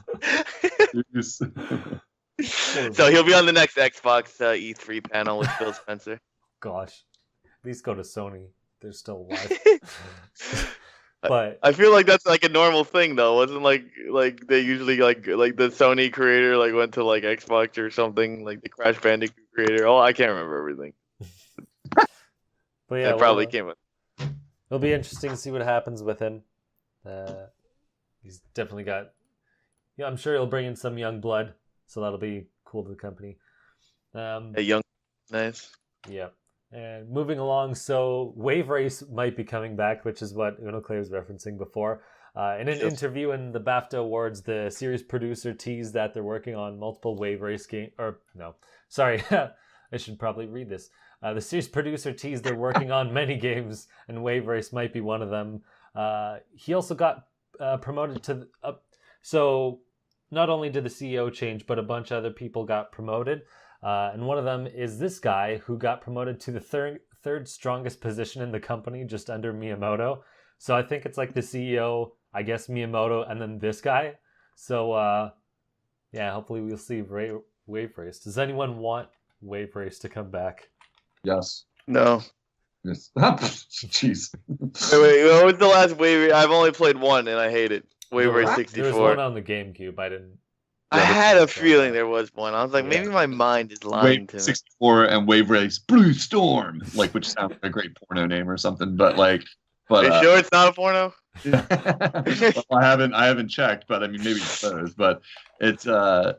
So he'll be on the next Xbox E3 panel with Phil Spencer. Gosh, at least go to Sony. They're still alive. But I feel like that's like a normal thing, though. Wasn't like they usually like the Sony creator like went to like Xbox or something, like the Crash Bandicoot creator. Oh, I can't remember everything. But yeah, it probably came with. It'll be interesting to see what happens with him. He's definitely got. Yeah, I'm sure he'll bring in some young blood, so that'll be cool to the company. A young, nice. Yeah. And moving along, so Wave Race might be coming back, which is what Uno Clay was referencing before. In an interview in the BAFTA Awards, the series producer teased that they're working on multiple Wave Race games. Or, no, sorry, I should probably read this. The series producer teased they're working on many games, and Wave Race might be one of them. He also got promoted to... So not only did the CEO change, but a bunch of other people got promoted. And one of them is this guy who got promoted to the third strongest position in the company, just under Miyamoto. So I think it's like the CEO, I guess Miyamoto, and then this guy. So hopefully we'll see Wave Race. Does anyone want Wave Race to come back? Yes. No. Yes. Jeez. Wait, what was the last Wave? I've only played one and I hate it. Wave Race 64. There was one on the GameCube. I had a feeling there was one. I was like, maybe my mind is lying to me. 64 and Wave Race Blue Storm, like, which sounds like a great porno name or something. But like, Are you sure it's not a porno? Well, I haven't checked, but I mean, maybe it's those. But it's I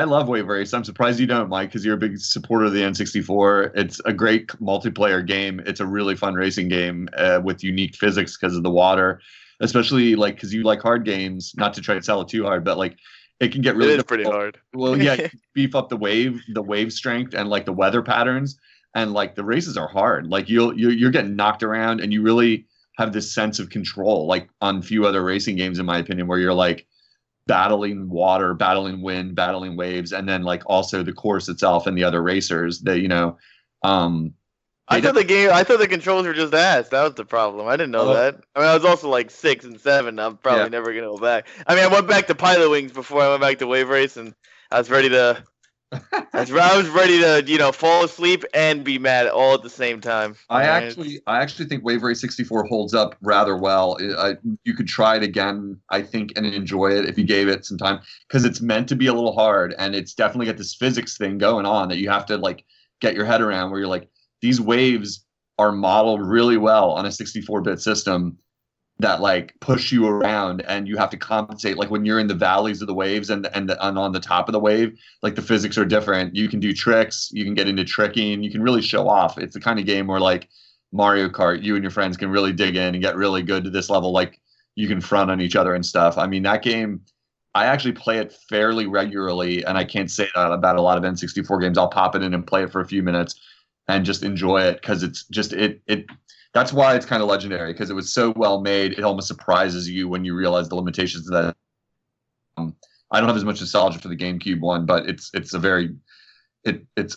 love Wave Race. I'm surprised you don't, Mike, because you're a big supporter of the N64. It's a great multiplayer game. It's a really fun racing game with unique physics because of the water, especially like because you like hard games. Not to try to sell it too hard, but like. It can get really pretty hard. Well, yeah, beef up the wave strength and like the weather patterns, and like the races are hard. Like you're getting knocked around, and you really have this sense of control, like on few other racing games, in my opinion, where you're like battling water, battling wind, battling waves, and then like also the course itself and the other racers. That I thought the controls were just ass. That was the problem. I didn't know that. I mean, I was also like 6 and 7. I'm probably never gonna go back. I mean, I went back to Pilot Wings before I went back to Wave Race, and I was ready to. I was ready to, fall asleep and be mad all at the same time. I actually think Wave Race 64 holds up rather well. You could try it again, I think, and enjoy it if you gave it some time, because it's meant to be a little hard, and it's definitely got this physics thing going on that you have to like get your head around, where you're like. These waves are modeled really well on a 64-bit system, that like push you around, and you have to compensate. Like when you're in the valleys of the waves and on the top of the wave, like the physics are different. You can do tricks, you can get into tricking, you can really show off. It's the kind of game where like Mario Kart, you and your friends can really dig in and get really good to this level. Like you can front on each other and stuff. I mean, that game, I actually play it fairly regularly, and I can't say that about a lot of N64 games. I'll pop it in and play it for a few minutes and just enjoy it because it's just it. That's why it's kind of legendary, because it was so well made. It almost surprises you when you realize the limitations of that. I don't have as much nostalgia for the GameCube one, but it's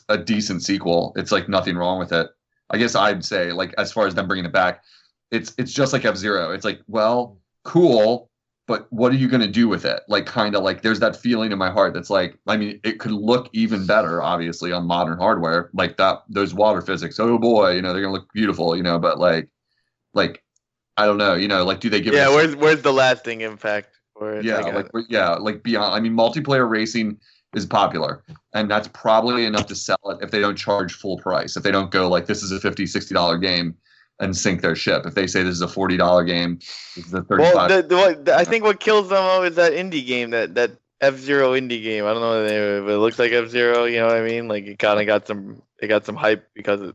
a decent sequel. It's like nothing wrong with it. I guess I'd say, like, as far as them bringing it back, it's just like F-Zero. It's like, well, cool, but what are you going to do with it? Like, kind of like there's that feeling in my heart that's like, I mean, it could look even better, obviously, on modern hardware, like that, those water physics. Oh boy, they're going to look beautiful, but like, I don't know, like, do they give? Yeah, where's the lasting impact for it? Yeah, like beyond. I mean, multiplayer racing is popular, and that's probably enough to sell it if they don't charge full price. If they don't go like, this is a $50-$60 game and sink their ship. If they say this is a $40 game, this is a $35. Well, I think what kills them is that indie game, that F-Zero indie game. I don't know the name of it, but it looks like F-Zero. You know what I mean? Like it kind of got some hype because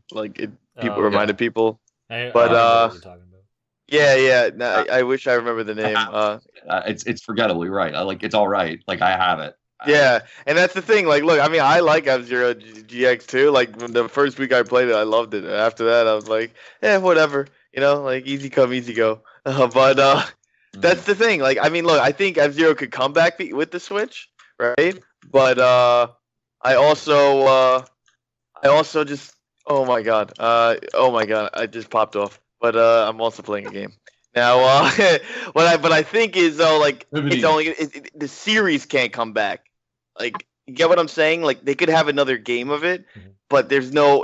people reminded people. I know what you're talking about. Yeah. No, I wish I remember the name. It's forgettably right. It's all right. Like I have it. Yeah, and that's the thing. Like, look, I mean, I like F-Zero GX too. Like, the first week I played it, I loved it. After that, I was like, whatever. Like, easy come, easy go. But that's the thing. Like, I mean, look, I think F-Zero could come back with the Switch, right? But I also just, oh my god, I just popped off. But I'm also playing a game. Now, what I think is though, like, it's only the series can't come back. Like, you get what I'm saying? Like, they could have another game of it, but there's no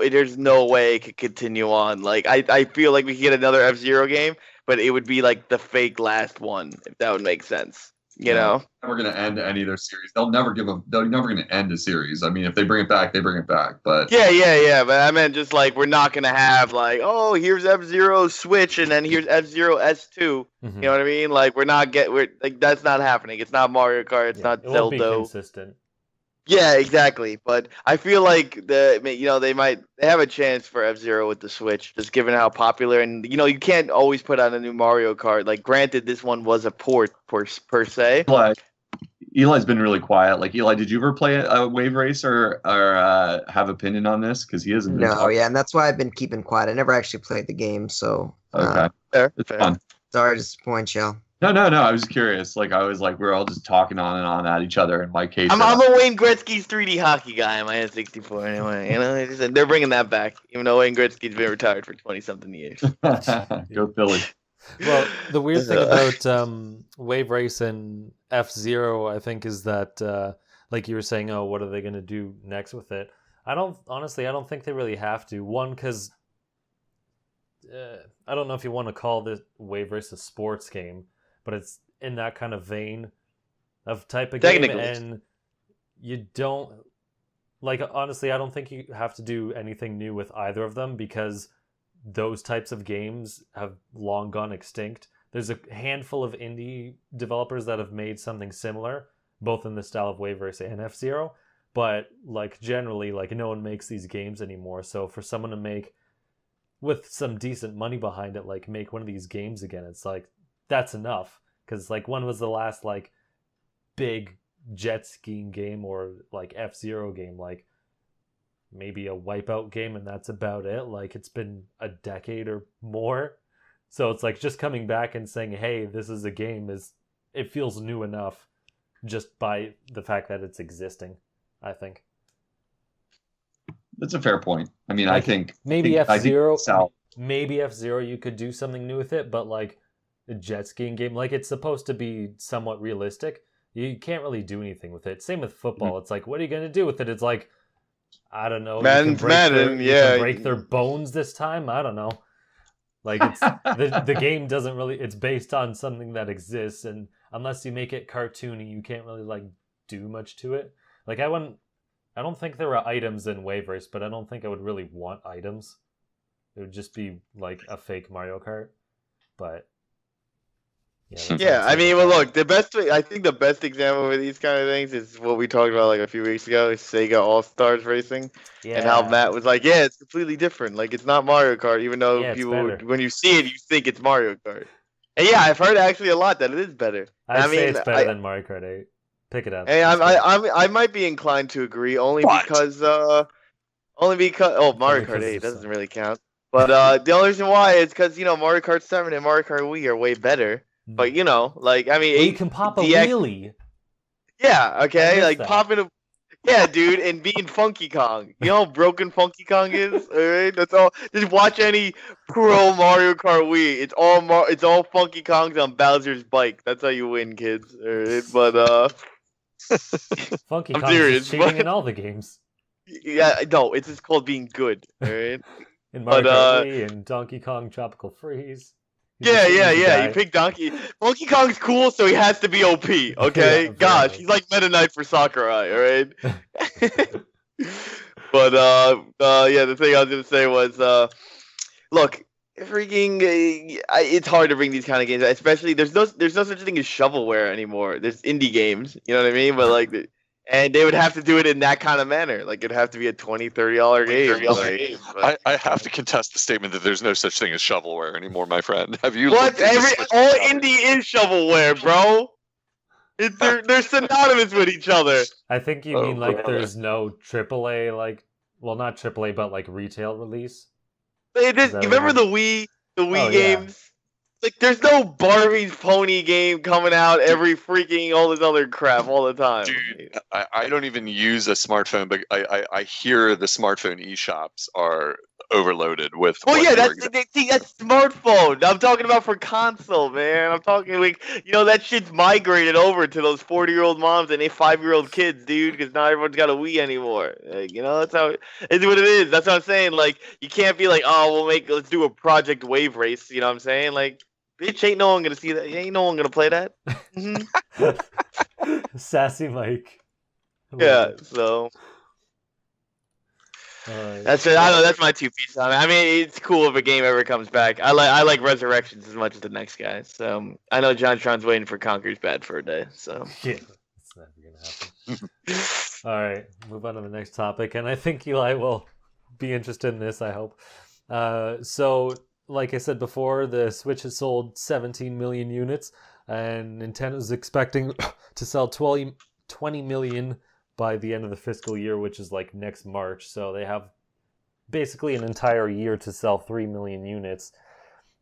way it could continue on. Like, I feel like we could get another F-Zero game, but it would be like the fake last one, if that would make sense. You know? Never going to end any of their series. They're never going to end a series. I mean, if they bring it back, they bring it back. But yeah. But I meant just like, we're not going to have like, oh, here's F-Zero Switch and then here's F-Zero S2. You know what I mean? Like, we're like, that's not happening. It's not Mario Kart. It's not Zelda. It won't be consistent. Yeah, exactly. But I feel like they have a chance for F-Zero with the Switch, just given how popular. And you can't always put out a new Mario Kart. Like, granted, this one was a port per se. Eli's been really quiet. Like, Eli, did you ever play a Wave Race or have opinion on this? Because he hasn't. No, yeah, and that's why I've been keeping quiet. I never actually played the game, so. Okay, it's fun. Sorry to disappoint y'all. No. I was curious. Like, I was like, we're all just talking on and on at each other. In my case, I'm a Wayne Gretzky's 3D hockey guy on my N64 anyway. They're bringing that back, even though Wayne Gretzky's been retired for 20-something years. Go Philly. Well, the weird thing about Wave Race and F-Zero, I think, is that, like you were saying, oh, what are they going to do next with it? I don't think they really have to. One, because I don't know if you want to call this Wave Race a sports game, but it's in that kind of vein of type of game, and you don't, like, honestly, I don't think you have to do anything new with either of them, because those types of games have long gone extinct. There's a handful of indie developers that have made something similar, both in the style of Wave Race and F-Zero, but like generally, like, no one makes these games anymore. So for someone to make, with some decent money behind it, like, make one of these games again, it's like, that's enough. Because, like, when was the last, like, big jet skiing game or, like, F-Zero game? Like, maybe a Wipeout game, and that's about it. Like, it's been a decade or more. So it's like, just coming back and saying, hey, this is a game, it feels new enough just by the fact that it's existing, I think. That's a fair point. I mean, like, I think maybe F-Zero, you could do something new with it, but, like, a jet skiing game, like, it's supposed to be somewhat realistic. You can't really do anything with it. Same with football. It's like, what are you going to do with it? It's like, I don't know. Madden, you can break their bones this time? I don't know. Like, it's the game doesn't really, it's based on something that exists, and unless you make it cartoony, you can't really, like, do much to it. Like, I don't think there were items in Wave Race, but I don't think I would really want items. It would just be like a fake Mario Kart. But Yeah, I mean, well, look, I think the best example of these kind of things is what we talked about like a few weeks ago, is Sega All Stars Racing, and how Matt was like, yeah, it's completely different. Like, it's not Mario Kart, even though people, when you see it, you think it's Mario Kart. And yeah, I've heard actually a lot that it is better. I mean, it's better than Mario Kart 8. Pick it up. Hey, I might be inclined to agree only because Mario Kart 8 doesn't really count. But the only reason why is because Mario Kart 7 and Mario Kart Wii are way better. But like, I mean, you can pop a wheelie. Yeah, okay, like popping a. Yeah, dude, and being Funky Kong. You know how broken Funky Kong is? Alright? That's all. Just watch any pro Mario Kart Wii. It's all Funky Kongs on Bowser's bike. That's how you win, kids. Alright? But Funky Kong is cheating in all the games. Yeah, no, it's just called being good. Alright? In Mario Kart Wii and Donkey Kong Tropical Freeze. Yeah. You pick Donkey. Donkey Kong's cool, so he has to be OP. Okay, yeah, gosh, he's like Meta Knight for Sakurai. All right. But yeah, the thing I was gonna say was, look, freaking, it's hard to bring these kind of games, especially there's no such thing as shovelware anymore. There's indie games, you know what I mean? But like. And they would have to do it in that kind of manner. Like, it'd have to be a $20, $30 game. I have to contest the statement that there's no such thing as shovelware anymore, my friend. Have you? What? All indie is shovelware, bro. They're synonymous with each other. I think you mean like there's no AAA, like, well, not AAA, but like retail release. You remember the Wii games? Yeah. Like, there's no Barbie's Pony game coming out every freaking all this other crap all the time. Dude, I don't even use a smartphone, but I hear the smartphone eShops are overloaded with. Well, yeah, that's smartphone. I'm talking about for console, man. I'm talking like, that shit's migrated over to those 40-year-old moms and 5-year-old kids, dude, because not everyone's got a Wii anymore. Like, that's how it's what it is. That's what I'm saying. Like, you can't be like, oh, let's do a Project Wave race. You know what I'm saying? Like, bitch, ain't no one gonna see that. Ain't no one gonna play that. Sassy Mike. Yeah, so. That's it. I don't know. That's my 2 pieces on it. I mean, it's cool if a game ever comes back. I like Resurrections as much as the next guy. So I know John Tron's waiting for Conker's Bad for a day. So yeah, it's never gonna happen. All right, move on to the next topic, and I think Eli will be interested in this. I hope. So, like I said before, the Switch has sold 17 million units, and Nintendo's expecting to sell 20 million by the end of the fiscal year, which is like next March. So they have basically an entire year to sell 3 million units.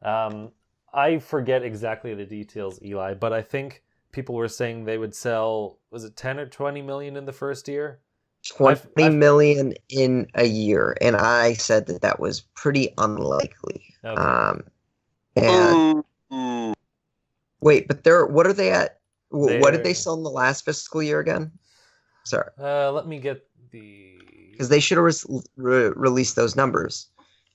I forget exactly the details, Eli, but I think people were saying they would sell, was it 10 or 20 million in the first year? 20 million in a year, and I said that was pretty unlikely. Okay. And wait, but what are they at? What did they sell in the last fiscal year again? Sorry. Let me get the... Because they should have released those numbers.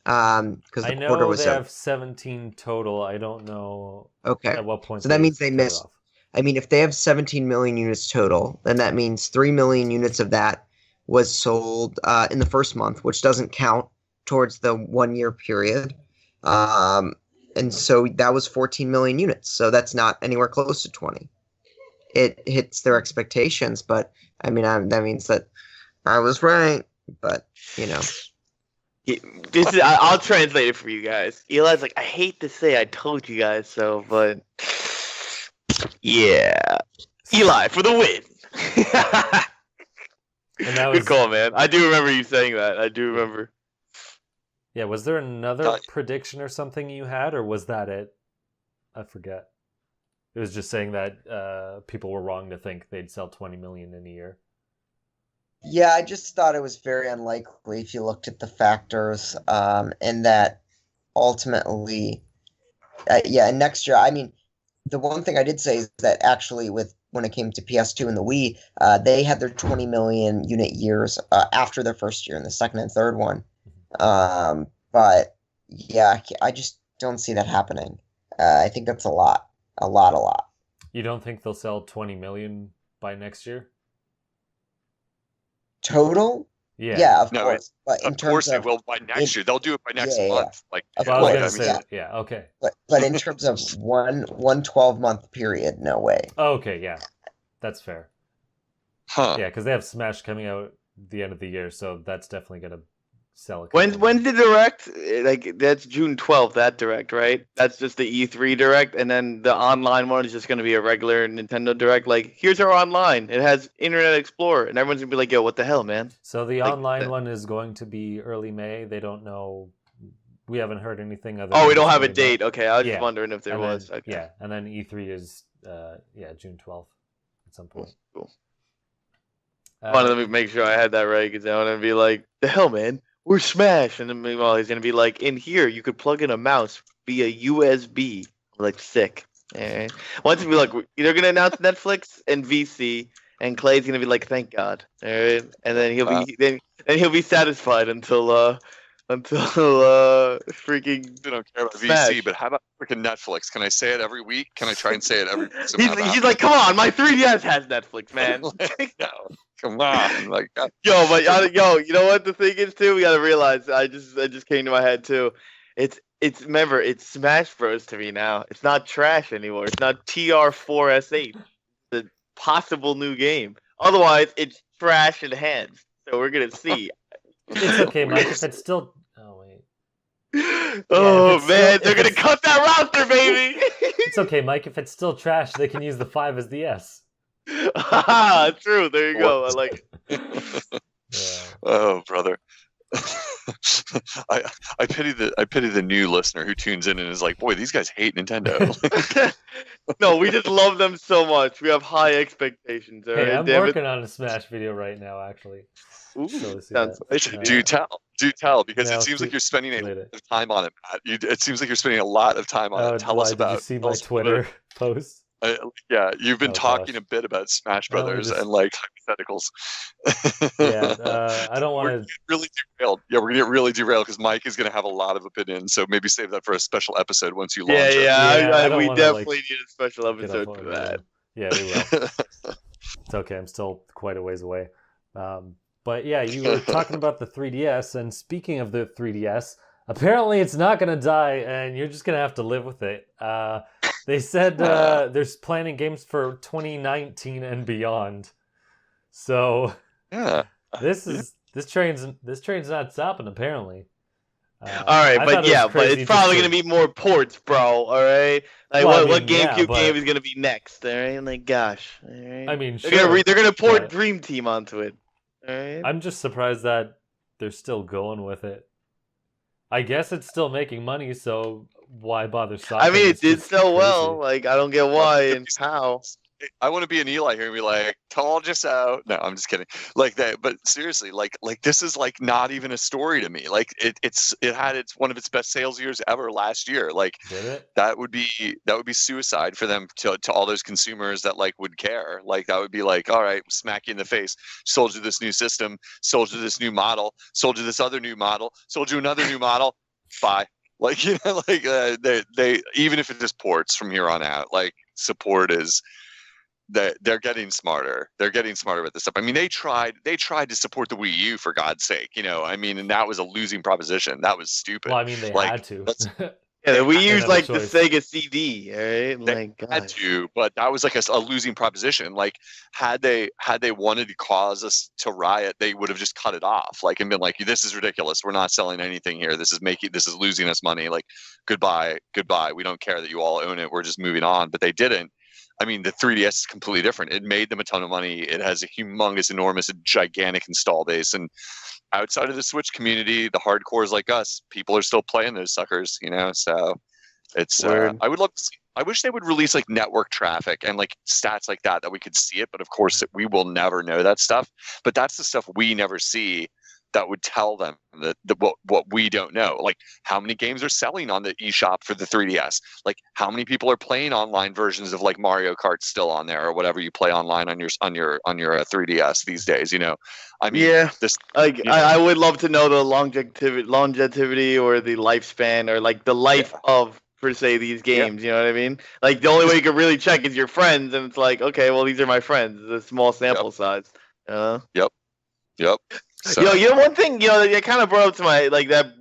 Because I know they have 17 total. I don't know at what point. So that means they missed. I mean, if they have 17 million units total, then that means 3 million units of that was sold in the first month, which doesn't count towards the 1 year period. And so that was 14 million units. So that's not anywhere close to 20. It hits their expectations, but I mean, that means that I was right. But I'll translate it for you guys. Eli's like, I hate to say I told you guys so, but yeah, Eli for the win. Good call, man. I do remember you saying that. I do remember. Yeah, was there another prediction or something you had, or was that it? I forget. It was just saying that people were wrong to think they'd sell 20 million in a year. Yeah, I just thought it was very unlikely if you looked at the factors, and that ultimately, next year, I mean, the one thing I did say is that actually when it came to PS2 and the Wii, they had their 20 million unit years after their first year and the second and third one. But yeah, I just don't see that happening. I think that's a lot. You don't think they'll sell 20 million by next year? Total? Yeah, of No, course. But in Of course terms they of will by next year. They'll do it by next yeah. month. Like, Of Well, I was course, gonna say, yeah. okay. But in terms of one 12-month period, no way. Okay, yeah, that's fair. huh? Yeah, because they have Smash coming out the end of the year, so that's definitely gonna sell. When's the direct? Like that's June 12th. That direct, right? That's just the E3 direct, and then the online one is just gonna be a regular Nintendo direct. Like, here's our online. It has Internet Explorer, and everyone's gonna be like, "Yo, what the hell, man?" So the Like, online one is going to be early May. They don't know. We haven't heard anything other. Oh, than we don't just have a early May. date. Okay, I was Yeah. just wondering if there And was. then, Okay. Yeah, and then E3 is June 12th at some point. Cool. Uh, Wanted to make sure I had that right because I want to be like, "The hell, man, we're Smash," and then meanwhile he's gonna be like, "In here, you could plug in a mouse via USB." Like, sick. Alright. Once be like, they're gonna announce Netflix and VC, and Clay's gonna be like, "Thank God," all right, and then he'll be satisfied until freaking. They don't care about Smash. VC, but how about freaking Netflix? Can I say it every week? Can I try and say it every week? He's like, "Come on, my 3DS has Netflix, man." No, come on, like Yo, but you know what the thing is too? We gotta realize. I just came to my head too. It's remember, it's Smash Bros to me now. It's not trash anymore. It's not TR4S8. The possible new game. Otherwise, it's trash enhanced. So we're gonna see. it's okay, Mike. If it's still. Oh wait. Oh it's man, still- they're gonna cut that roster, baby. It's okay, Mike. If it's still trash, they can use the 5 as the S. True. There you go. I like it. Yeah. oh, brother. I pity the new listener who tunes in and is like, boy, these guys hate Nintendo. No, we just love them so much. We have high expectations. All Hey, right, I'm damn working on a Smash video right now, actually. Ooh, So see sounds that. do tell, because No, it seems like too- you're spending a too lot late. of time on it, Matt. It seems like you're spending a lot of time on it. Tell us Did you about. see tell my us Twitter post? Yeah, you've been Oh, talking gosh. a bit about Smash Why don't we Brothers just- and like hypotheticals. Yeah, I don't We're want gonna get really derailed. Yeah, we're gonna get really derailed because Mike is gonna have a lot of opinions. So maybe save that for a special episode once you launch it. Yeah, I don't we wanna, definitely like, need a special get episode off for on that. Yeah, we will. It's okay. I'm still quite a ways away. But yeah, you were talking about the 3DS, and speaking of the 3DS, apparently it's not going to die, and you're just going to have to live with it. They said there's planning games for 2019 and beyond. So Yeah. this train's not stopping. Apparently. All right, I but thought it yeah, was but crazy it's probably just gonna be more ports, bro. All right, like Well, I what mean, yeah, GameCube but- game is gonna be next? All right, like gosh, all right. I mean, they're gonna port but- Dream Team onto it. All right. I'm just surprised that they're still going with it. I guess it's still making money, so why bother stopping? I mean, it It's did just so well. crazy. Like, I don't get why and how. I want to be an Eli here and be like, told you so. No, I'm just kidding. Like that, but seriously, like this is like not even a story to me. Like it had one of its best sales years ever last year. Like Did it? that would be suicide for them to all those consumers that like would care. Like that would be like, all right, smack you in the face. Sold you this new system. Sold you this new model. Sold you this other new model. Sold you another new model. Bye. Like like they even if it just ports from here on out, like support is. They're getting smarter. They're getting smarter with this stuff. I mean, they tried to support the Wii U for God's sake, I mean, and that was a losing proposition. That was stupid. Well, I mean, they Like, had to. Yeah, we They use had a like the choice. Sega CD, all right? They Like, had gosh. to, but that was like a losing proposition. Like, had they wanted to cause us to riot, they would have just cut it off, like, and been like, "This is ridiculous. We're not selling anything here. This is losing us money. Like, goodbye. We don't care that you all own it. We're just moving on." But they didn't. I mean, the 3DS is completely different. It made them a ton of money. It has a humongous, enormous, gigantic install base, and outside of the Switch community, the hardcores like us, people are still playing those suckers. So it's. Word. I would love to see. I wish they would release like network traffic and like stats like that we could see it. But of course, we will never know that stuff. But that's the stuff we never see. That would tell them what we don't know, like how many games are selling on the eShop for the 3DS, like how many people are playing online versions of like Mario Kart still on there or whatever you play online on your 3DS these days. I mean, Yeah. this Like, I would love to know the longevity or the lifespan or like the life of, per se, these games. You know what I mean? Like, the only way you can really check is your friends, and it's like, okay, well, these are my friends. It's a small sample size. Yep. So, You know, one thing, that kind of brought up to my like that.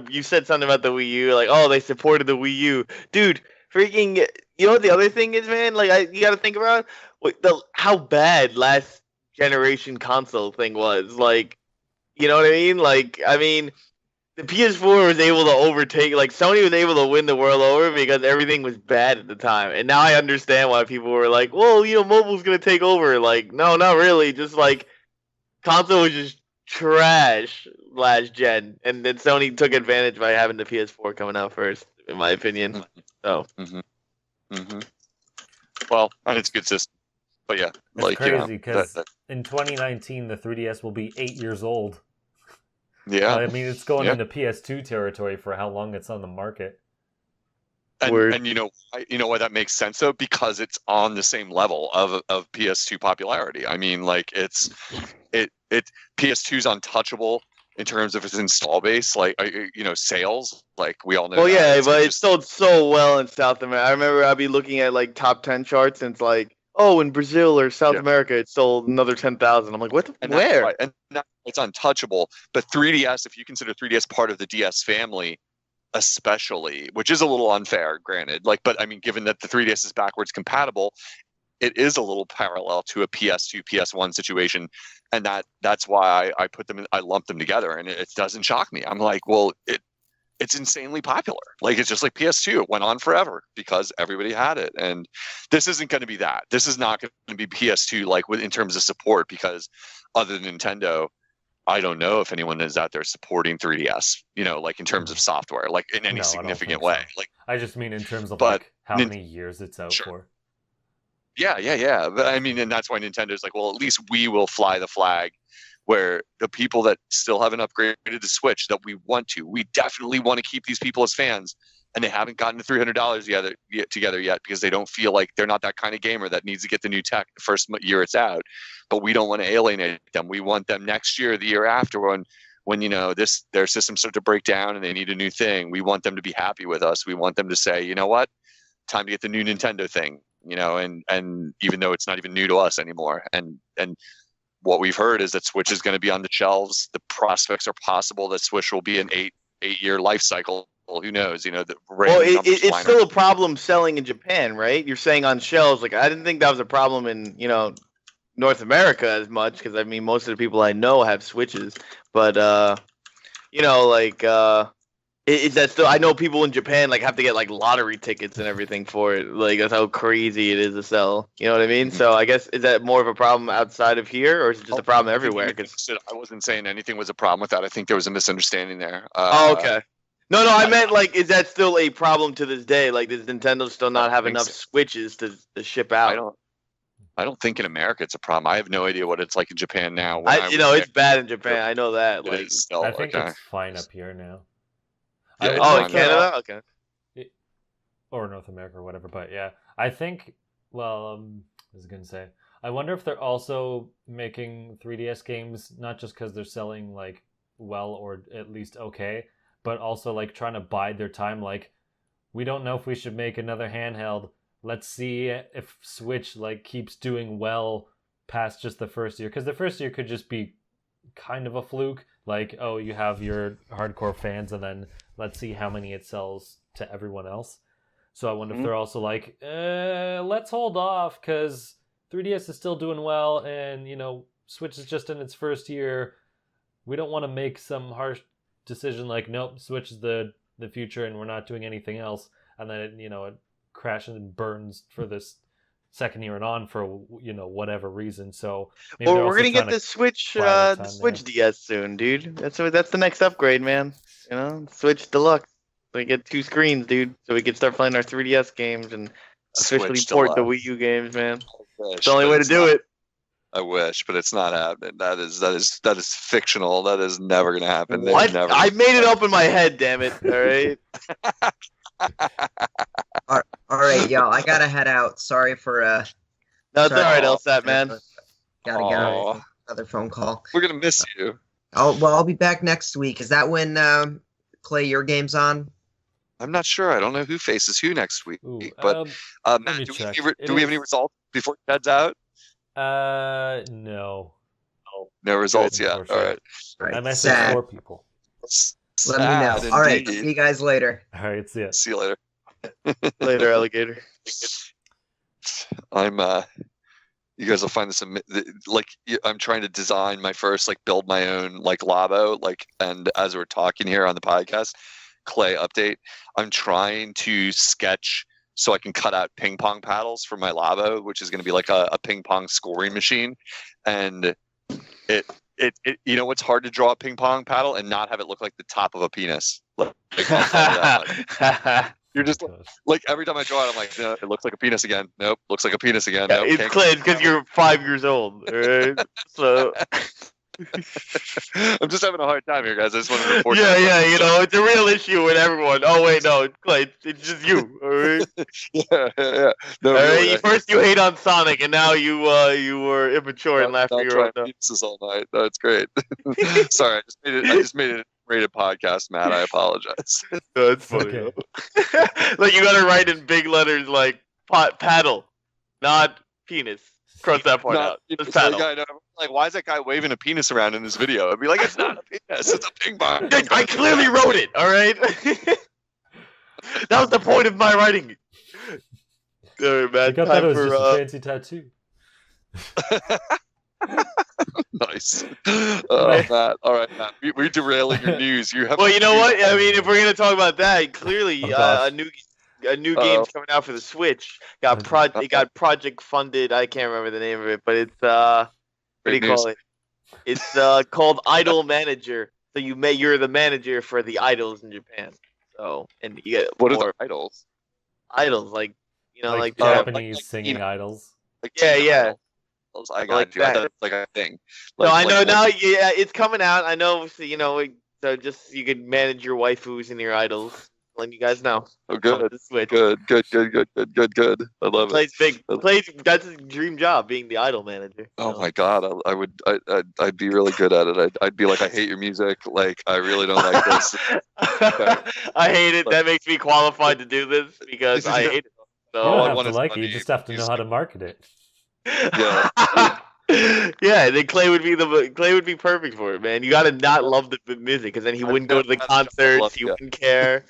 You said something about the Wii U, like, oh, they supported the Wii U, dude. Freaking, you know what the other thing is, man? Like, you got to think about how bad last generation console thing was. Like, you know what I mean? Like, I mean, the PS4 was able to overtake, like, Sony was able to win the world over because everything was bad at the time. And now I understand why people were like, well, mobile's gonna take over. Like, no, not really. Just like console was just trash last gen, and then Sony took advantage by having the PS4 coming out first, in my opinion. So, well, and it's a good system, but yeah, it's like crazy because in 2019 the 3DS will be 8 years old. Yeah, I mean it's going into PS2 territory for how long it's on the market. And you know why that makes sense though, because it's on the same level of PS2 popularity. I mean, like it PS2's untouchable in terms of its install base, like sales. Like we all know. Well, yeah, but it sold so well in South America. I remember I'd be looking at like top 10 charts, and it's like, oh, in Brazil or South America, it sold another 10,000. I'm like, what? Where? And it's untouchable. But 3DS, if you consider 3DS part of the DS family, especially, which is a little unfair, granted. Like, but I mean, given that the 3DS is backwards compatible, it is a little parallel to a PS2, PS1 situation, and that's why I put them in, I lump them together, and it doesn't shock me. I'm like, well, it's insanely popular. Like, it's just like PS2. It went on forever because everybody had it, and this isn't going to be that. This is not going to be PS2 like in terms of support, because other than Nintendo, I don't know if anyone is out there supporting 3DS, like in terms of software, like in any significant way. So. Like, I just mean in terms of like how many years it's out for. Yeah. But I mean, and that's why Nintendo's like, well, at least we will fly the flag, where the people that still haven't upgraded the Switch, that we definitely want to keep these people as fans, and they haven't gotten to $300 together yet because they don't feel like they're not that kind of gamer that needs to get the new tech the first year it's out. But we don't want to alienate them. We want them next year, the year after, when their systems start to break down and they need a new thing. We want them to be happy with us. We want them to say, you know what, time to get the new Nintendo thing. And even though it's not even new to us anymore, and what we've heard is that Switch is going to be on the shelves. The prospects are possible that Switch will be an eight-year life cycle. Well, who knows? It's still a problem selling in Japan, right? You're saying on shelves. Like, I didn't think that was a problem in North America as much, because I mean most of the people I know have Switches, but is that still? I know people in Japan like have to get like lottery tickets and everything for it. Like, that's how crazy it is to sell. You know what I mean? So I guess, is that more of a problem outside of here, or is it just a problem everywhere? I wasn't saying anything was a problem with that. I think there was a misunderstanding there. Okay. No, I meant, like, is that still a problem to this day? Like, does Nintendo still not have enough Switches to ship out? I don't think in America it's a problem. I have no idea what it's like in Japan now. It's bad in Japan. I know that. Like, I think it's fine up here now. Yeah, in Canada? Okay. Or North America or whatever, but yeah. I think, I was going to say, I wonder if they're also making 3DS games, not just because they're selling, like, well or at least okay, but also, like, trying to bide their time. Like, we don't know if we should make another handheld. Let's see if Switch, like, keeps doing well past just the first year. Because the first year could just be kind of a fluke. Like, oh, you have your hardcore fans, and then let's see how many it sells to everyone else. So I wonder if they're also like, let's hold off, because 3DS is still doing well, and, Switch is just in its first year. We don't want to make some harsh decision like, nope, Switch is the future and we're not doing anything else, and then it crashes and burns for this second year and on for whatever reason. So we're gonna get the Switch DS soon, dude. That's the next upgrade, man. Switch Deluxe. We get 2 screens, dude, so we can start playing our 3DS games and officially port the Wii U games, man. It's the only way to do it. I wish, but it's not happening. That is fictional. That is never gonna happen. What? I made it up in my head, damn it. All right. All right, y'all. I gotta head out. Sorry for No, it's all right, LSAT, man. Gotta get on another phone call. We're gonna miss you. Oh well, I'll be back next week. Is that when Clay, your game's on? I'm not sure. I don't know who faces who next week. Ooh, but Matt, do we have any results before Ted's out? No. No results yet. All Unfortunately. right. I messaged Sad. 4 people. Let me know. Sad All right. indeed. See you guys later. All right, see ya. See you later. Later, alligator. I'm you guys will find this like I'm trying to design my first build my own labo, and as we're talking here on the podcast, Clay update, I'm trying to sketch so I can cut out ping pong paddles for my labo, which is going to be like a ping pong scoring machine. And it it's hard to draw a ping pong paddle and not have it look like the top of a penis. I'll tell you that much. You're just every time I draw it, I'm like, no, it looks like a penis again. Nope, looks like a penis again. Yeah, Nope, it's Clay, because you're 5 years old, all right? So I'm just having a hard time here, guys. I just want to report. yeah, it's a real issue with everyone. Oh wait, no, Clay, it's just you, all right? yeah. No, All right, really, first you hate on Sonic, and now you were immature and laughed at your own. penises all night. No, it's great. Sorry, I just made it rated podcast, Matt. I apologize. No, it's funny. Okay. You gotta write in big letters paddle, not penis. Cross that part out. Just paddle. Why is that guy waving a penis around in this video? I'd be like, it's not a penis, it's a ping pong. I clearly wrote it. All right. That was the point of my writing. All right, man. I thought it was just a fancy tattoo. Nice. Matt. All right, Matt. We're derailing your news. You have. Well, you know what? I mean, if we're gonna talk about that, clearly gosh. a new game's coming out for the Switch. It got project funded. I can't remember the name of it, but it's what do you call it? It's called Idol Manager. So you're the manager for the idols in Japan. So and you get What are their idols? idols like Japanese singing idols. Yeah. I got Like you. I that. thought it's like a thing. No, I know now. Yeah, it's coming out. I know. So, so just you could manage your waifus and your idols. Letting you guys know. Oh, good. Switch. Good. I love it. Plays that's his dream job, being the idol manager. Oh my god, I'd be really good at it. I'd be like, I hate your music. I really don't like this. I hate it. That makes me qualified to do this because I hate it. You So don't I have want to is like it. You money. just have to know how to market it. Yeah. yeah, then Clay would be perfect for it, man. You gotta not love the music, because then he wouldn't go to the concerts. He wouldn't care.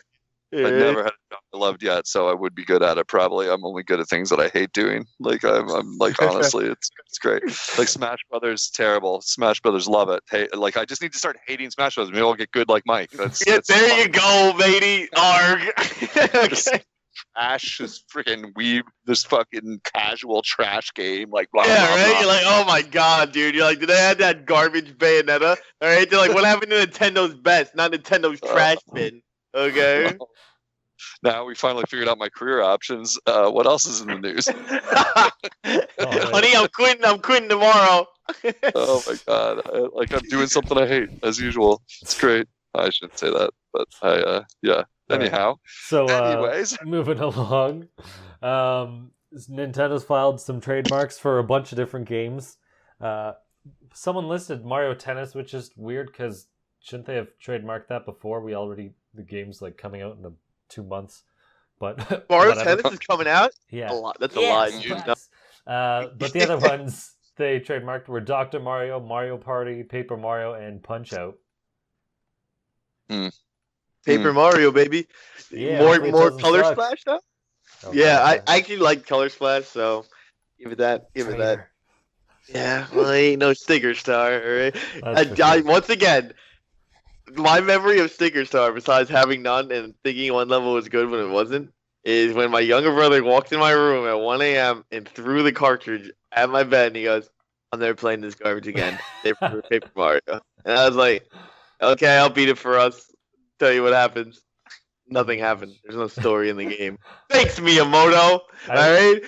I've never had a job I loved yet, so I would be good at it. Probably, I'm only good at things that I hate doing. I'm honestly, it's great. Smash Brothers, terrible. Smash Brothers, love it. Hey, I just need to start hating Smash Brothers. Maybe I'll get good like Mike. That's there fun. you go, matey. Arg. Okay. Trash, this freaking this fucking casual trash game. Blah, blah, Yeah, blah, right? blah. You're like, oh my god, dude. You're like, did they have that garbage Bayonetta? All right, they're like, what happened to Nintendo's best, not Nintendo's trash bin? Okay. Now we finally figured out my career options. What else is in the news? Honey, I'm quitting tomorrow. Oh my god! I'm doing something I hate as usual. It's great. I shouldn't say that, but yeah. Anyhow, So, anyways, moving along, Nintendo's filed some trademarks for a bunch of different games. Someone listed Mario Tennis, which is weird because shouldn't they have trademarked that before? The game's coming out in 2 months. But Mario whatever. Tennis is coming out? Yeah. That's a lot, dude. Yes. But the other ones they trademarked were Dr. Mario, Mario Party, Paper Mario, and Punch Out. Paper Mario, baby. Yeah, more hopefully it more doesn't Color suck. Splash though. Okay, Yeah, okay. I actually like Color Splash, so give it that. Give it that. Traitor. Yeah, well, I ain't no Sticker Star, alright? That's for sure. Once again, my memory of Sticker Star, besides having none and thinking one level was good when it wasn't, is when my younger brother walked in my room at 1 a.m. and threw the cartridge at my bed, and he goes, I'm never playing this garbage again. Paper Mario. And I was like, okay, I'll beat it for us. Tell you what happens. Nothing happened. There's no story in the game. Thanks, Miyamoto. Alright?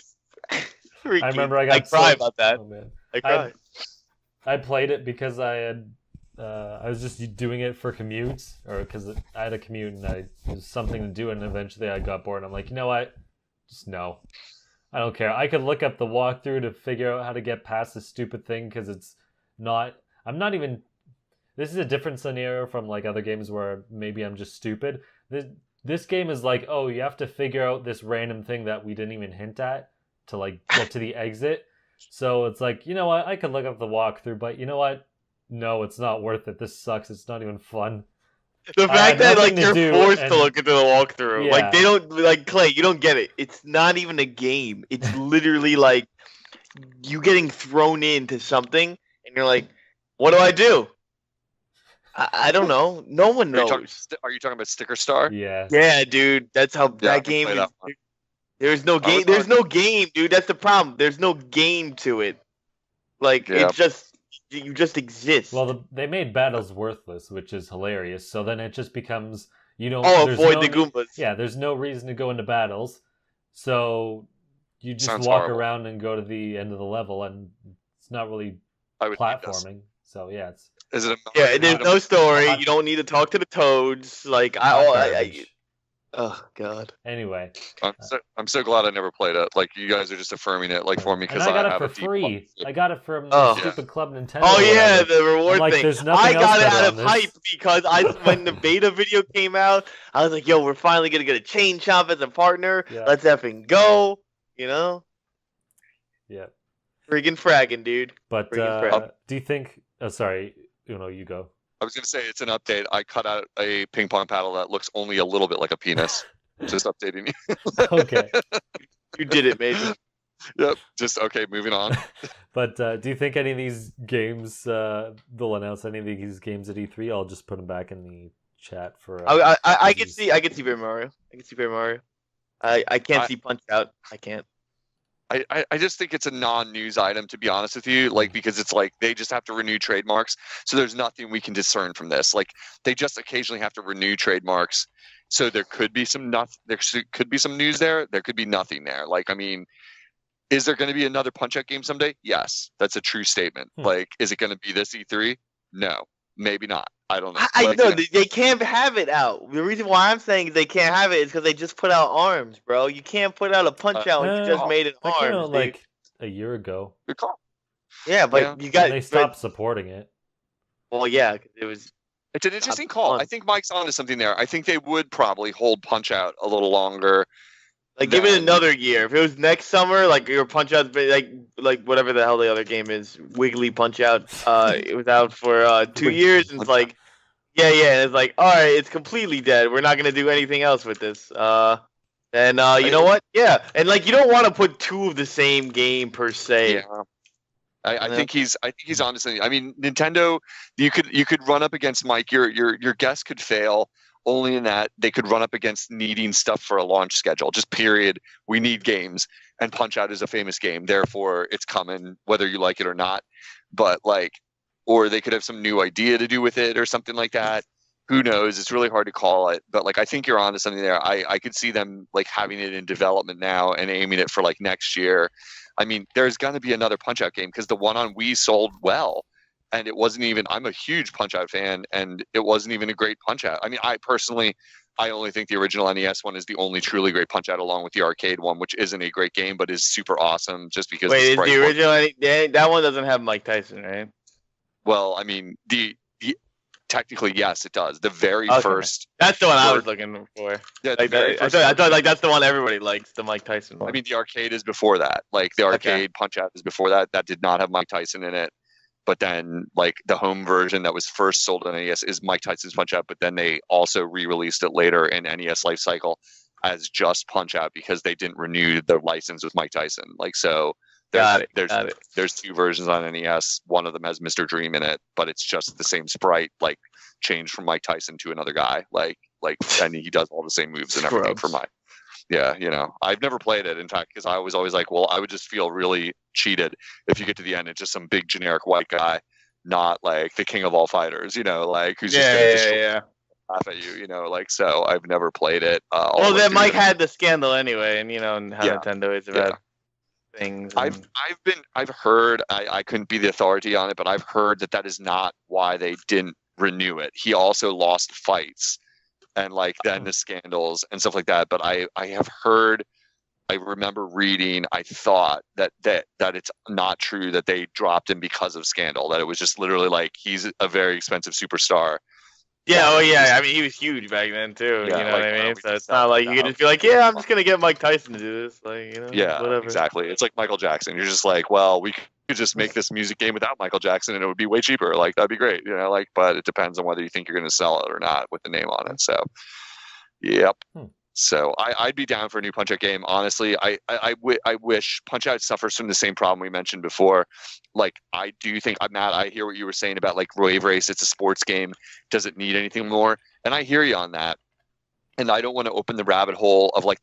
I remember I got cry so- about that. Oh, man. I cry. I played it because I was just doing it for commutes, or because I had a commute and it was something to do, and eventually I got bored. I'm like, you know what? Just no. I don't care. I could look up the walkthrough to figure out how to get past this stupid thing because it's not. I'm not even. This is a different scenario from other games where maybe I'm just stupid. This game is oh, you have to figure out this random thing that we didn't even hint at to get to the exit. So it's you know what? I could look up the walkthrough, but you know what? no, it's not worth it. This sucks. It's not even fun. The fact that like you're forced and... to look into the walkthrough, yeah. like they don't like Clay. You don't get it. It's not even a game. It's literally like you getting thrown into something, and you're like, "What do I do?" I don't know. No one knows. Are you talking about Sticker Star? Yeah. Yeah, dude. That's how that game is. There's no game. There's no game, dude. That's the problem. There's no game to it. Like it's just. You just exist. Well, they made battles worthless, which is hilarious. So then it just becomes avoid the Goombas. Yeah, there's no reason to go into battles, so you just walk around and go to the end of the level, and it's not really platforming. So yeah, there's no story. You don't need to talk to the toads. Like oh god. Anyway, I'm so glad I never played it. Like you guys are just affirming it, like for me because I got have it for free. I got it from stupid Club Nintendo. Oh yeah, the reward thing. I got it out of hype because when the beta video came out, I was like, "Yo, we're finally gonna get a chain shop as a partner. Yeah. Let's effing go!" You know? Yeah. Friggin' fragging, dude. But do you think? Oh, sorry, you go. I was going to say, it's an update. I cut out a ping pong paddle that looks only a little bit like a penis. Just updating you. Okay. You did it, maybe. Yep. Just, okay, moving on. But do you think any of these games, they'll announce any of these games at E3? I'll just put them back in the chat for... I can see Paper Mario. I can see Paper Mario. I can't see Punch-Out. I can't. I just think it's a non-news item, to be honest with you, like because it's like they just have to renew trademarks, so there's nothing we can discern from this. Like they just occasionally have to renew trademarks, so there could be some news there. There could be nothing there. Like I mean, is there going to be another Punch-Out game someday? Yes, that's a true statement. Like, is it going to be this E3? No, maybe not. I don't know. I know they can't have it out. The reason why I'm saying they can't have it is because they just put out ARMS, bro. You can't put out a Punch-Out when you just made an ARMS. Like a year ago. Good call. Yeah, but you got they stopped supporting it. Well, yeah, it was. It's an interesting call. I think Mike's onto something there. I think they would probably hold Punch-Out a little longer. Like give it another year. If it was next summer, like your Punch-Out, like whatever the hell the other game is, Wiggly Punch-Out. It was out for 2 years, and it's like, and it's like, all right, it's completely dead. We're not gonna do anything else with this. And you know what? Yeah, and like you don't want to put two of the same game per se. Yeah. I think he's honestly. I mean, Nintendo, you could run up against Mike. Your guess could fail. Only in that they could run up against needing stuff for a launch schedule. Just period. We need games, and Punch-Out is a famous game. Therefore, it's coming whether you like it or not. But like, or they could have some new idea to do with it or something like that. Who knows? It's really hard to call it. But like, I think you're onto something there. I could see them like having it in development now and aiming it for like next year. I mean, there's gonna be another Punch-Out game because the one on Wii sold well. And it wasn't even, I'm a huge Punch-Out fan, and it wasn't even a great Punch-Out. I mean, I only think the original NES one is the only truly great Punch-Out, along with the arcade one, which isn't a great game, but is super awesome just because. Wait, is the original, that one doesn't have Mike Tyson, right? Well, I mean, technically, yes, it does. The very first. That's the one I was looking for. Yeah, I thought like that's the one everybody likes, the Mike Tyson one. I mean, the arcade is before that. Like, the arcade Punch-Out is before that. That did not have Mike Tyson in it. But then, like, the home version that was first sold on NES is Mike Tyson's Punch-Out, but then they also re-released it later in NES Life Cycle as just Punch-Out because they didn't renew their license with Mike Tyson. Like, so there's two versions on NES. One of them has Mr. Dream in it, but it's just the same sprite, like, changed from Mike Tyson to another guy. Like, and he does all the same moves and everything for Mike. Yeah, I've never played it, in fact, because I was always like, well, I would just feel really cheated if you get to the end, it's just some big generic white guy, not like the king of all fighters, like who's just going to laugh at you, like, so I've never played it. Well, then Mike had the scandal anyway, and and how Nintendo is about things. And... I've heard, I couldn't be the authority on it, but I've heard that is not why they didn't renew it. He also lost fights. And like then the scandals and stuff like that. But I have heard, I remember reading, I thought that it's not true that they dropped him because of scandal, that it was just literally like he's a very expensive superstar. Yeah, I mean, he was huge back then too. You know what I mean? So it's not like you can just be like, yeah, I'm just gonna get Mike Tyson to do this, like, Yeah, whatever. Exactly. It's like Michael Jackson. You're just like, well, we could just make this music game without Michael Jackson and it would be way cheaper. Like that'd be great, like. But it depends on whether you think you're going to sell it or not with the name on it. So, yep. So I'd be down for a new Punch-Out game. Honestly, I wish Punch-Out suffers from the same problem we mentioned before. Like, I do think, Matt, I hear what you were saying about like Wave Race. It's a sports game. Does it need anything more? And I hear you on that. And I don't want to open the rabbit hole of like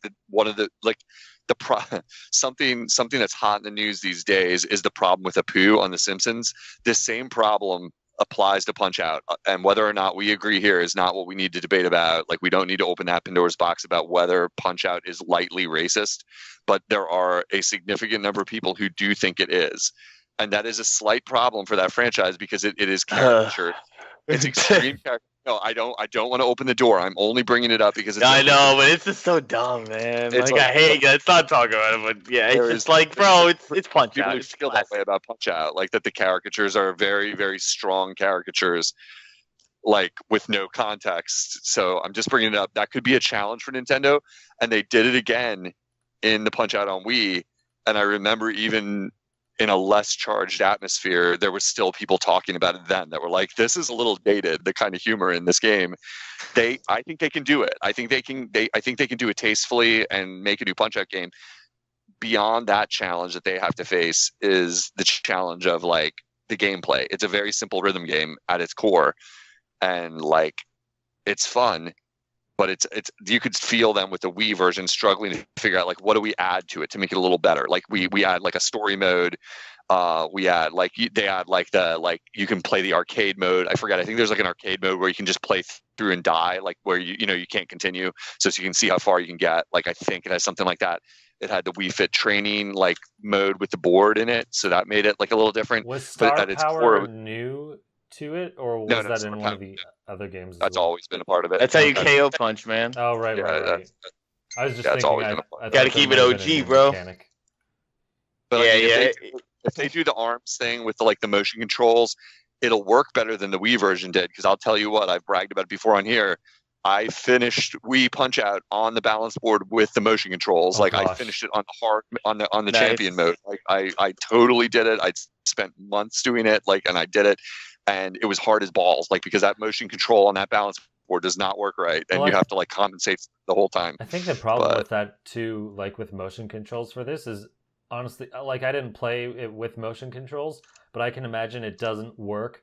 something that's hot in the news these days is the problem with Apu on The Simpsons. This same problem applies to Punch-Out, and whether or not we agree here is not what we need to debate about. Like, we don't need to open that Pandora's box about whether Punch-Out is lightly racist, but there are a significant number of people who do think it is, and that is a slight problem for that franchise because it is caricature. It's extreme caricature. No, I don't want to open the door. I'm only bringing it up because it's I know, but it's just so dumb, man. Like, I hate it. Let's not talk about it, but yeah, it's just like, bro, it's Punch Out. People feel that way about Punch Out, like that the caricatures are very, very strong caricatures, like with no context. So I'm just bringing it up. That could be a challenge for Nintendo, and they did it again in the Punch Out on Wii. And I remember even in a less charged atmosphere, there was still people talking about it then that were like, this is a little dated, the kind of humor in this game. I think they can do it. I think they can do it tastefully and make a new Punch-Out game. Beyond that challenge that they have to face is the challenge of like the gameplay. It's a very simple rhythm game at its core, and like it's fun, but it's you could feel them with the Wii version struggling to figure out like what do we add to it to make it a little better. Like we add like a story mode. They add like you can play the arcade mode. I forget. I think there's like an arcade mode where you can just play through and die, like where you can't continue, so you can see how far you can get. Like I think it has something like that. It had the Wii Fit training like mode with the board in it, so that made it like a little different. Was Star Power new to it, or was that in one of the other games? That's always been a part of it. That's how you KO punch, man. Oh, right. I was just thinking, gotta keep it OG, bro. But if they do the arms thing with the motion controls, it'll work better than the Wii version did. Because I'll tell you what, I've bragged about it before on here. I finished Wii Punch Out on the balance board with the motion controls. I finished it on the hard on the champion mode. Like I totally did it. I spent months doing it. And I did it, and it was hard as balls. Because that motion control on that balance board does not work right, and you have to compensate the whole time. I think the problem with that too, with motion controls for this, is honestly, I didn't play it with motion controls, but I can imagine it doesn't work.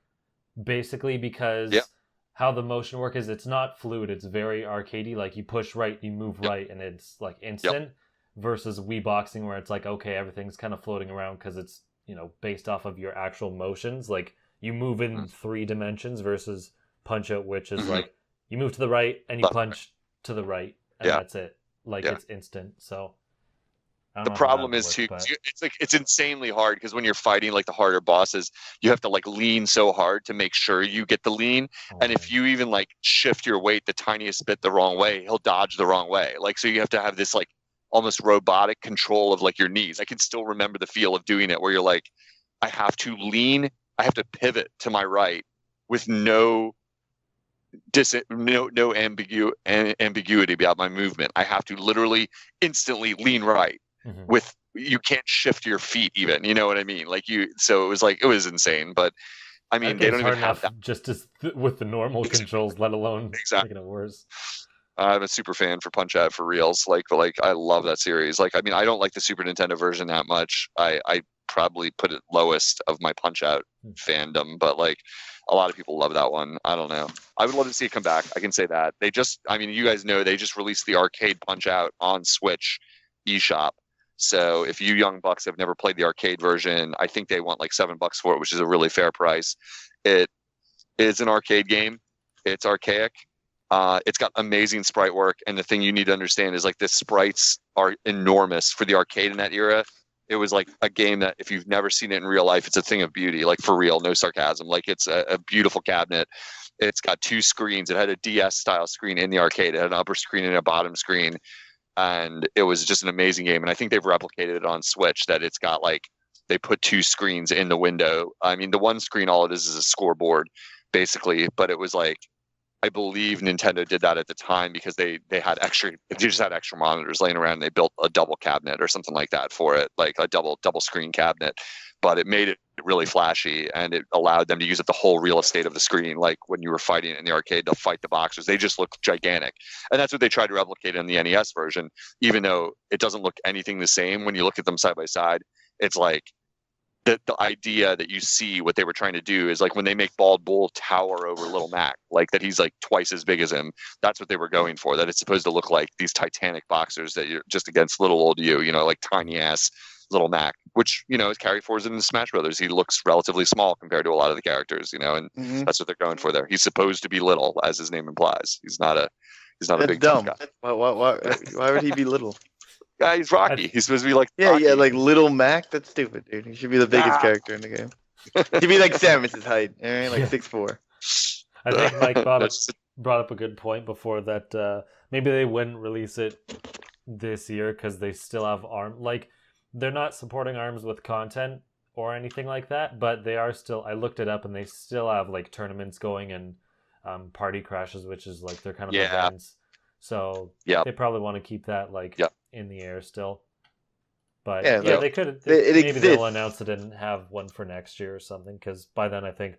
Basically, because how the motion work is, it's not fluid. It's very arcadey. Like you push right, you move right, and it's instant. Versus Wii Boxing, where it's okay, everything's kind of floating around because it's based off of your actual motions. Like you move in 3 dimensions versus Punch Out, which is you move to the right and you punch to the right, and that's it. It's instant. So the problem is too, it's insanely hard because when you're fighting the harder bosses, you have to lean so hard to make sure you get the lean. And if you even shift your weight the tiniest bit the wrong way, he'll dodge the wrong way. So you have to have this almost robotic control of your knees. I can still remember the feel of doing it where you're I have to lean, I have to pivot to my right with no ambiguity about my movement. I have to literally instantly lean right. With you can't shift your feet even, you know what I mean? So it was insane. But I mean, they don't even have that just with the normal controls, let alone making it worse. I'm a super fan for Punch Out for reals. I love that series. I mean, I don't like the Super Nintendo version that much. I probably put it lowest of my Punch Out fandom, but a lot of people love that one. I don't know. I would love to see it come back. I can say that. You guys know they just released the arcade Punch Out on Switch eShop. So if you young bucks have never played the arcade version, I think they want $7 for it, which is a really fair price. It is an arcade game. It's archaic. It's got amazing sprite work. And the thing you need to understand is the sprites are enormous for the arcade in that era. It was a game that if you've never seen it in real life, it's a thing of beauty, for real, no sarcasm. It's a beautiful cabinet. It's got 2 screens. It had a DS style screen in the arcade. It had an upper screen and a bottom screen. And it was just an amazing game. And I think they've replicated it on Switch, that it's got they put 2 screens in the window. I mean, the one screen, all it is a scoreboard basically, but it was I believe Nintendo did that at the time because they just had extra monitors laying around, and they built a double cabinet or something like that for it, a double screen cabinet. but it made it really flashy, and it allowed them to use up the whole real estate of the screen. Like when you were fighting in the arcade to fight the boxers, they just look gigantic. And that's what they tried to replicate in the NES version, even though it doesn't look anything the same. When you look at them side by side, it's like the idea that you see what they were trying to do is like when they make Bald Bull tower over Little Mac, like that he's like twice as big as him. That's what they were going for, that it's supposed to look like these titanic boxers that you're just against little old you know, like tiny ass Little Mac, which, you know, is carried forward in the Smash Brothers. He looks relatively small compared to a lot of the characters, you know, and that's what they're going for there. He's supposed to be little, as his name implies. He's not a big tough guy. Why would he be little? Yeah, he's Rocky. He's supposed to be like Yeah, Rocky. like Little Mac. That's stupid, dude. He should be the biggest character in the game. He should be like Samus's height, like 6'4". I think Mike brought up a good point before that maybe they wouldn't release it this year because they still have they're not supporting ARMS with content or anything like that, but they are still, I looked it up, and they still have like tournaments going and party crashes, which is like their kind of events. So they probably want to keep that in the air still. But they could. Maybe they'll announce it and have one for next year or something, because by then I think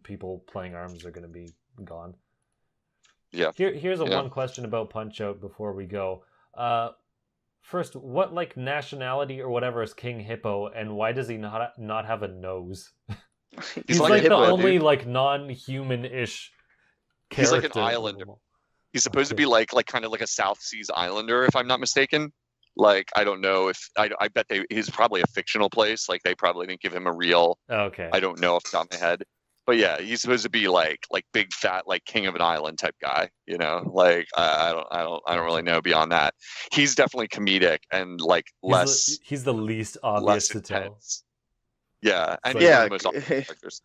people playing ARMS are going to be gone. Yeah. Here's one question about Punch-Out before we go. First, what nationality or whatever is King Hippo, and why does he not have a nose? He's like the only non-human-ish character. He's like an islander. He's supposed to be like kind of like a South Seas Islander, if I'm not mistaken. Like, I don't know if I bet he's probably a fictional place. Like, they probably didn't give him a real. Okay. I don't know off the top of my head, but yeah, he's supposed to be like big fat king of an island type guy. You know, like I don't really know beyond that. He's definitely comedic and less. He's the least obvious to tell. Yeah, and yeah. the most obvious characters.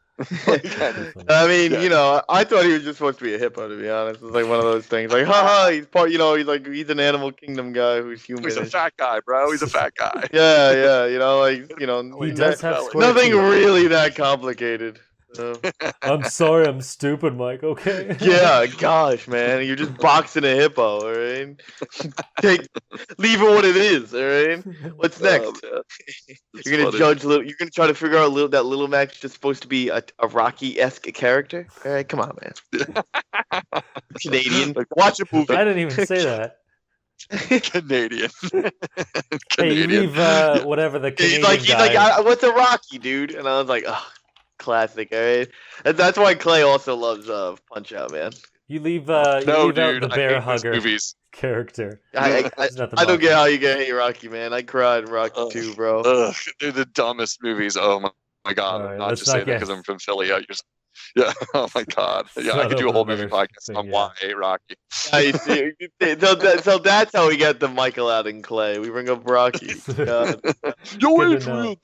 I mean, you know, I thought he was just supposed to be a hippo, to be honest. It's like one of those things, like, haha, he's part, you know, he's an Animal Kingdom guy who's human. He's a fat guy, bro. He's a fat guy. yeah, you know, he does have nothing really that complicated. I'm sorry, I'm stupid, Mike. Okay. Yeah, gosh, man, you're just boxing a hippo, all right? Leave it what it is, all right? What's next? You're gonna judge. You're gonna try to figure out that Little Mac's just supposed to be a Rocky-esque character. All right, come on, man. Canadian. Watch a movie. I didn't even say that. Canadian. Hey, you leave whatever the Canadian he's like, what's a Rocky, dude? And I was like, oh. Classic, alright. That's why Clay also loves Punch-Out, man. You leave out the bear hugger character. I don't get how you can hate Rocky, man. I cried in Rocky 2, bro. They're the dumbest movies. Oh my god! Right, I'm not just saying that because I'm from Philly. Yeah. Oh my god. Yeah, I could do a whole movie podcast on why I hate Rocky. So that's how we get the Michael out in Clay. We bring up Rocky. Yo, Adrian,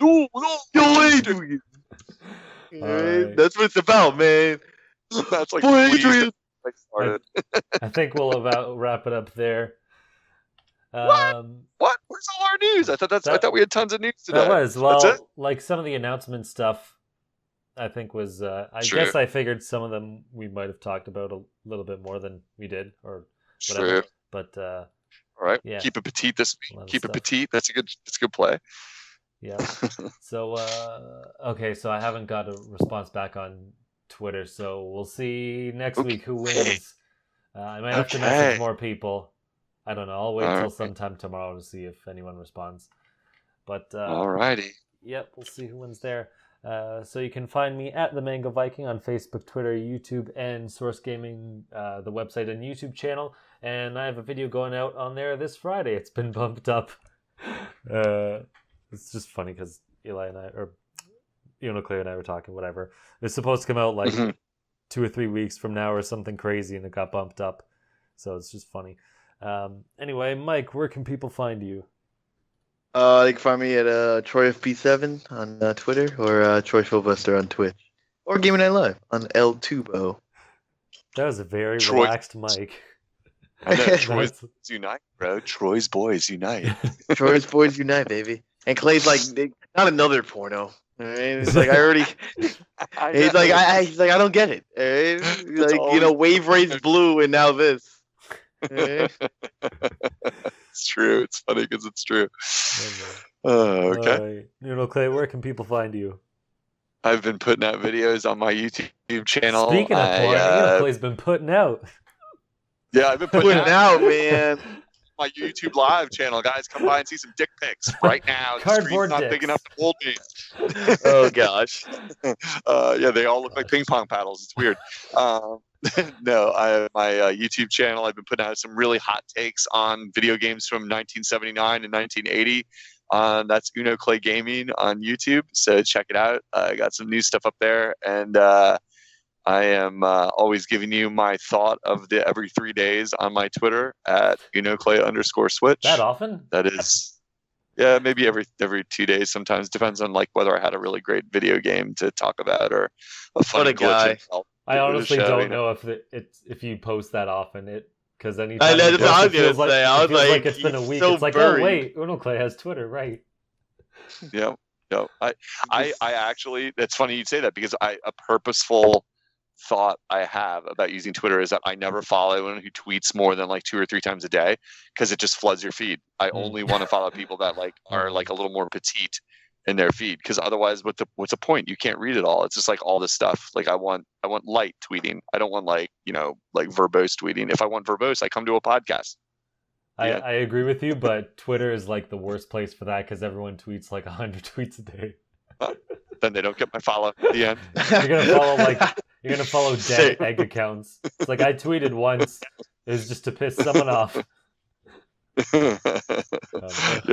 Adrian. Right. That's what it's about, man. That's like Adrian. I think we'll about wrap it up there. What? Where's all our news? I thought we had tons of news today. That was like some of the announcement stuff. I think was guess I figured some of them we might have talked about a little bit more than we did or whatever. True. But all right, yeah. Keep it petite this week. Keep it petite. That's a good play. Yeah. So okay, so I haven't got a response back on Twitter, so we'll see next week who wins. I might have to message more people. I don't know. I'll wait till sometime tomorrow to see if anyone responds. But alrighty. Yep, we'll see who wins there. So you can find me at the Mango Viking on Facebook, Twitter, YouTube, and Source Gaming, the website and YouTube channel. And I have a video going out on there this Friday. It's been bumped up. It's just funny because Eli and I, or Clay and I were talking, whatever. It was supposed to come out 2 or 3 weeks from now or something crazy, and it got bumped up. So it's just funny. Anyway, Mike, where can people find you? They can find me at TroyFP7 on Twitter or Troy Filibuster on Twitch. Or Gaming Night Live on El Tubo. That was a very relaxed Mike. I know, Troy's boys unite, bro. Troy's boys unite. Troy's boys unite, baby. And Clay's like, not another porno. All right? It's like, I already... He's like, I don't get it. All right? Like, Wave Race Blue and now this. It's true. It's funny because it's true. Okay. Clay, where can people find you? I've been putting out videos on my YouTube channel. Speaking of porn, Clay's been putting out. Yeah, I've been Put it out, man. My YouTube live channel, guys. Come by and see some dick pics right now. The Cardboard screen's not dicks. big enough to hold me. Oh gosh. Yeah, they all look like ping pong paddles. It's weird. No, I have my YouTube channel. I've been putting out some really hot takes on video games from 1979 and 1980. That's Uno Clay Gaming on YouTube. So check it out. I got some new stuff up there, and I am always giving you my thought of the every 3 days on my Twitter at UnoClay_Switch. That often? That is, yeah, maybe every 2 days. Sometimes depends on like whether I had a really great video game to talk about or a funny What a guy. I honestly show, don't you know. know if you post that often. Because I anytime know, you that's what I was post, it feels gonna say. I was it feels like, it's been a he's week. so It's like, buried. oh wait, Uno Clay has Twitter, right? Yeah, no, I actually, that's funny you'd say that because a purposeful thought I have about using Twitter is that I never follow anyone who tweets more than like 2 or 3 times a day because it just floods your feed. I only want to follow people that like are like a little more petite in their feed because otherwise what's the point? You can't read it all. It's just like all this stuff. Like I want light tweeting. I don't want like verbose tweeting. If I want verbose, I come to a podcast. Yeah. I agree with you, but Twitter is like the worst place for that because everyone tweets like 100 tweets a day. Then they don't get my follow at the end. You're gonna follow dead egg accounts. It's like I tweeted once. It was just to piss someone off. Yeah,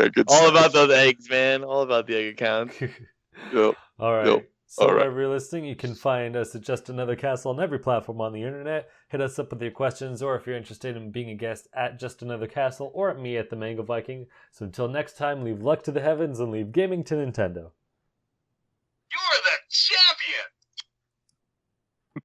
good All stuff. about those eggs, man. All about the egg account. Yep. All right. Yep. So All right. wherever you're listening, you can find us at Just Another Castle on every platform on the internet. Hit us up with your questions, or if you're interested in being a guest at Just Another Castle, or at me at the Mango Viking. So until next time, leave luck to the heavens and leave gaming to Nintendo.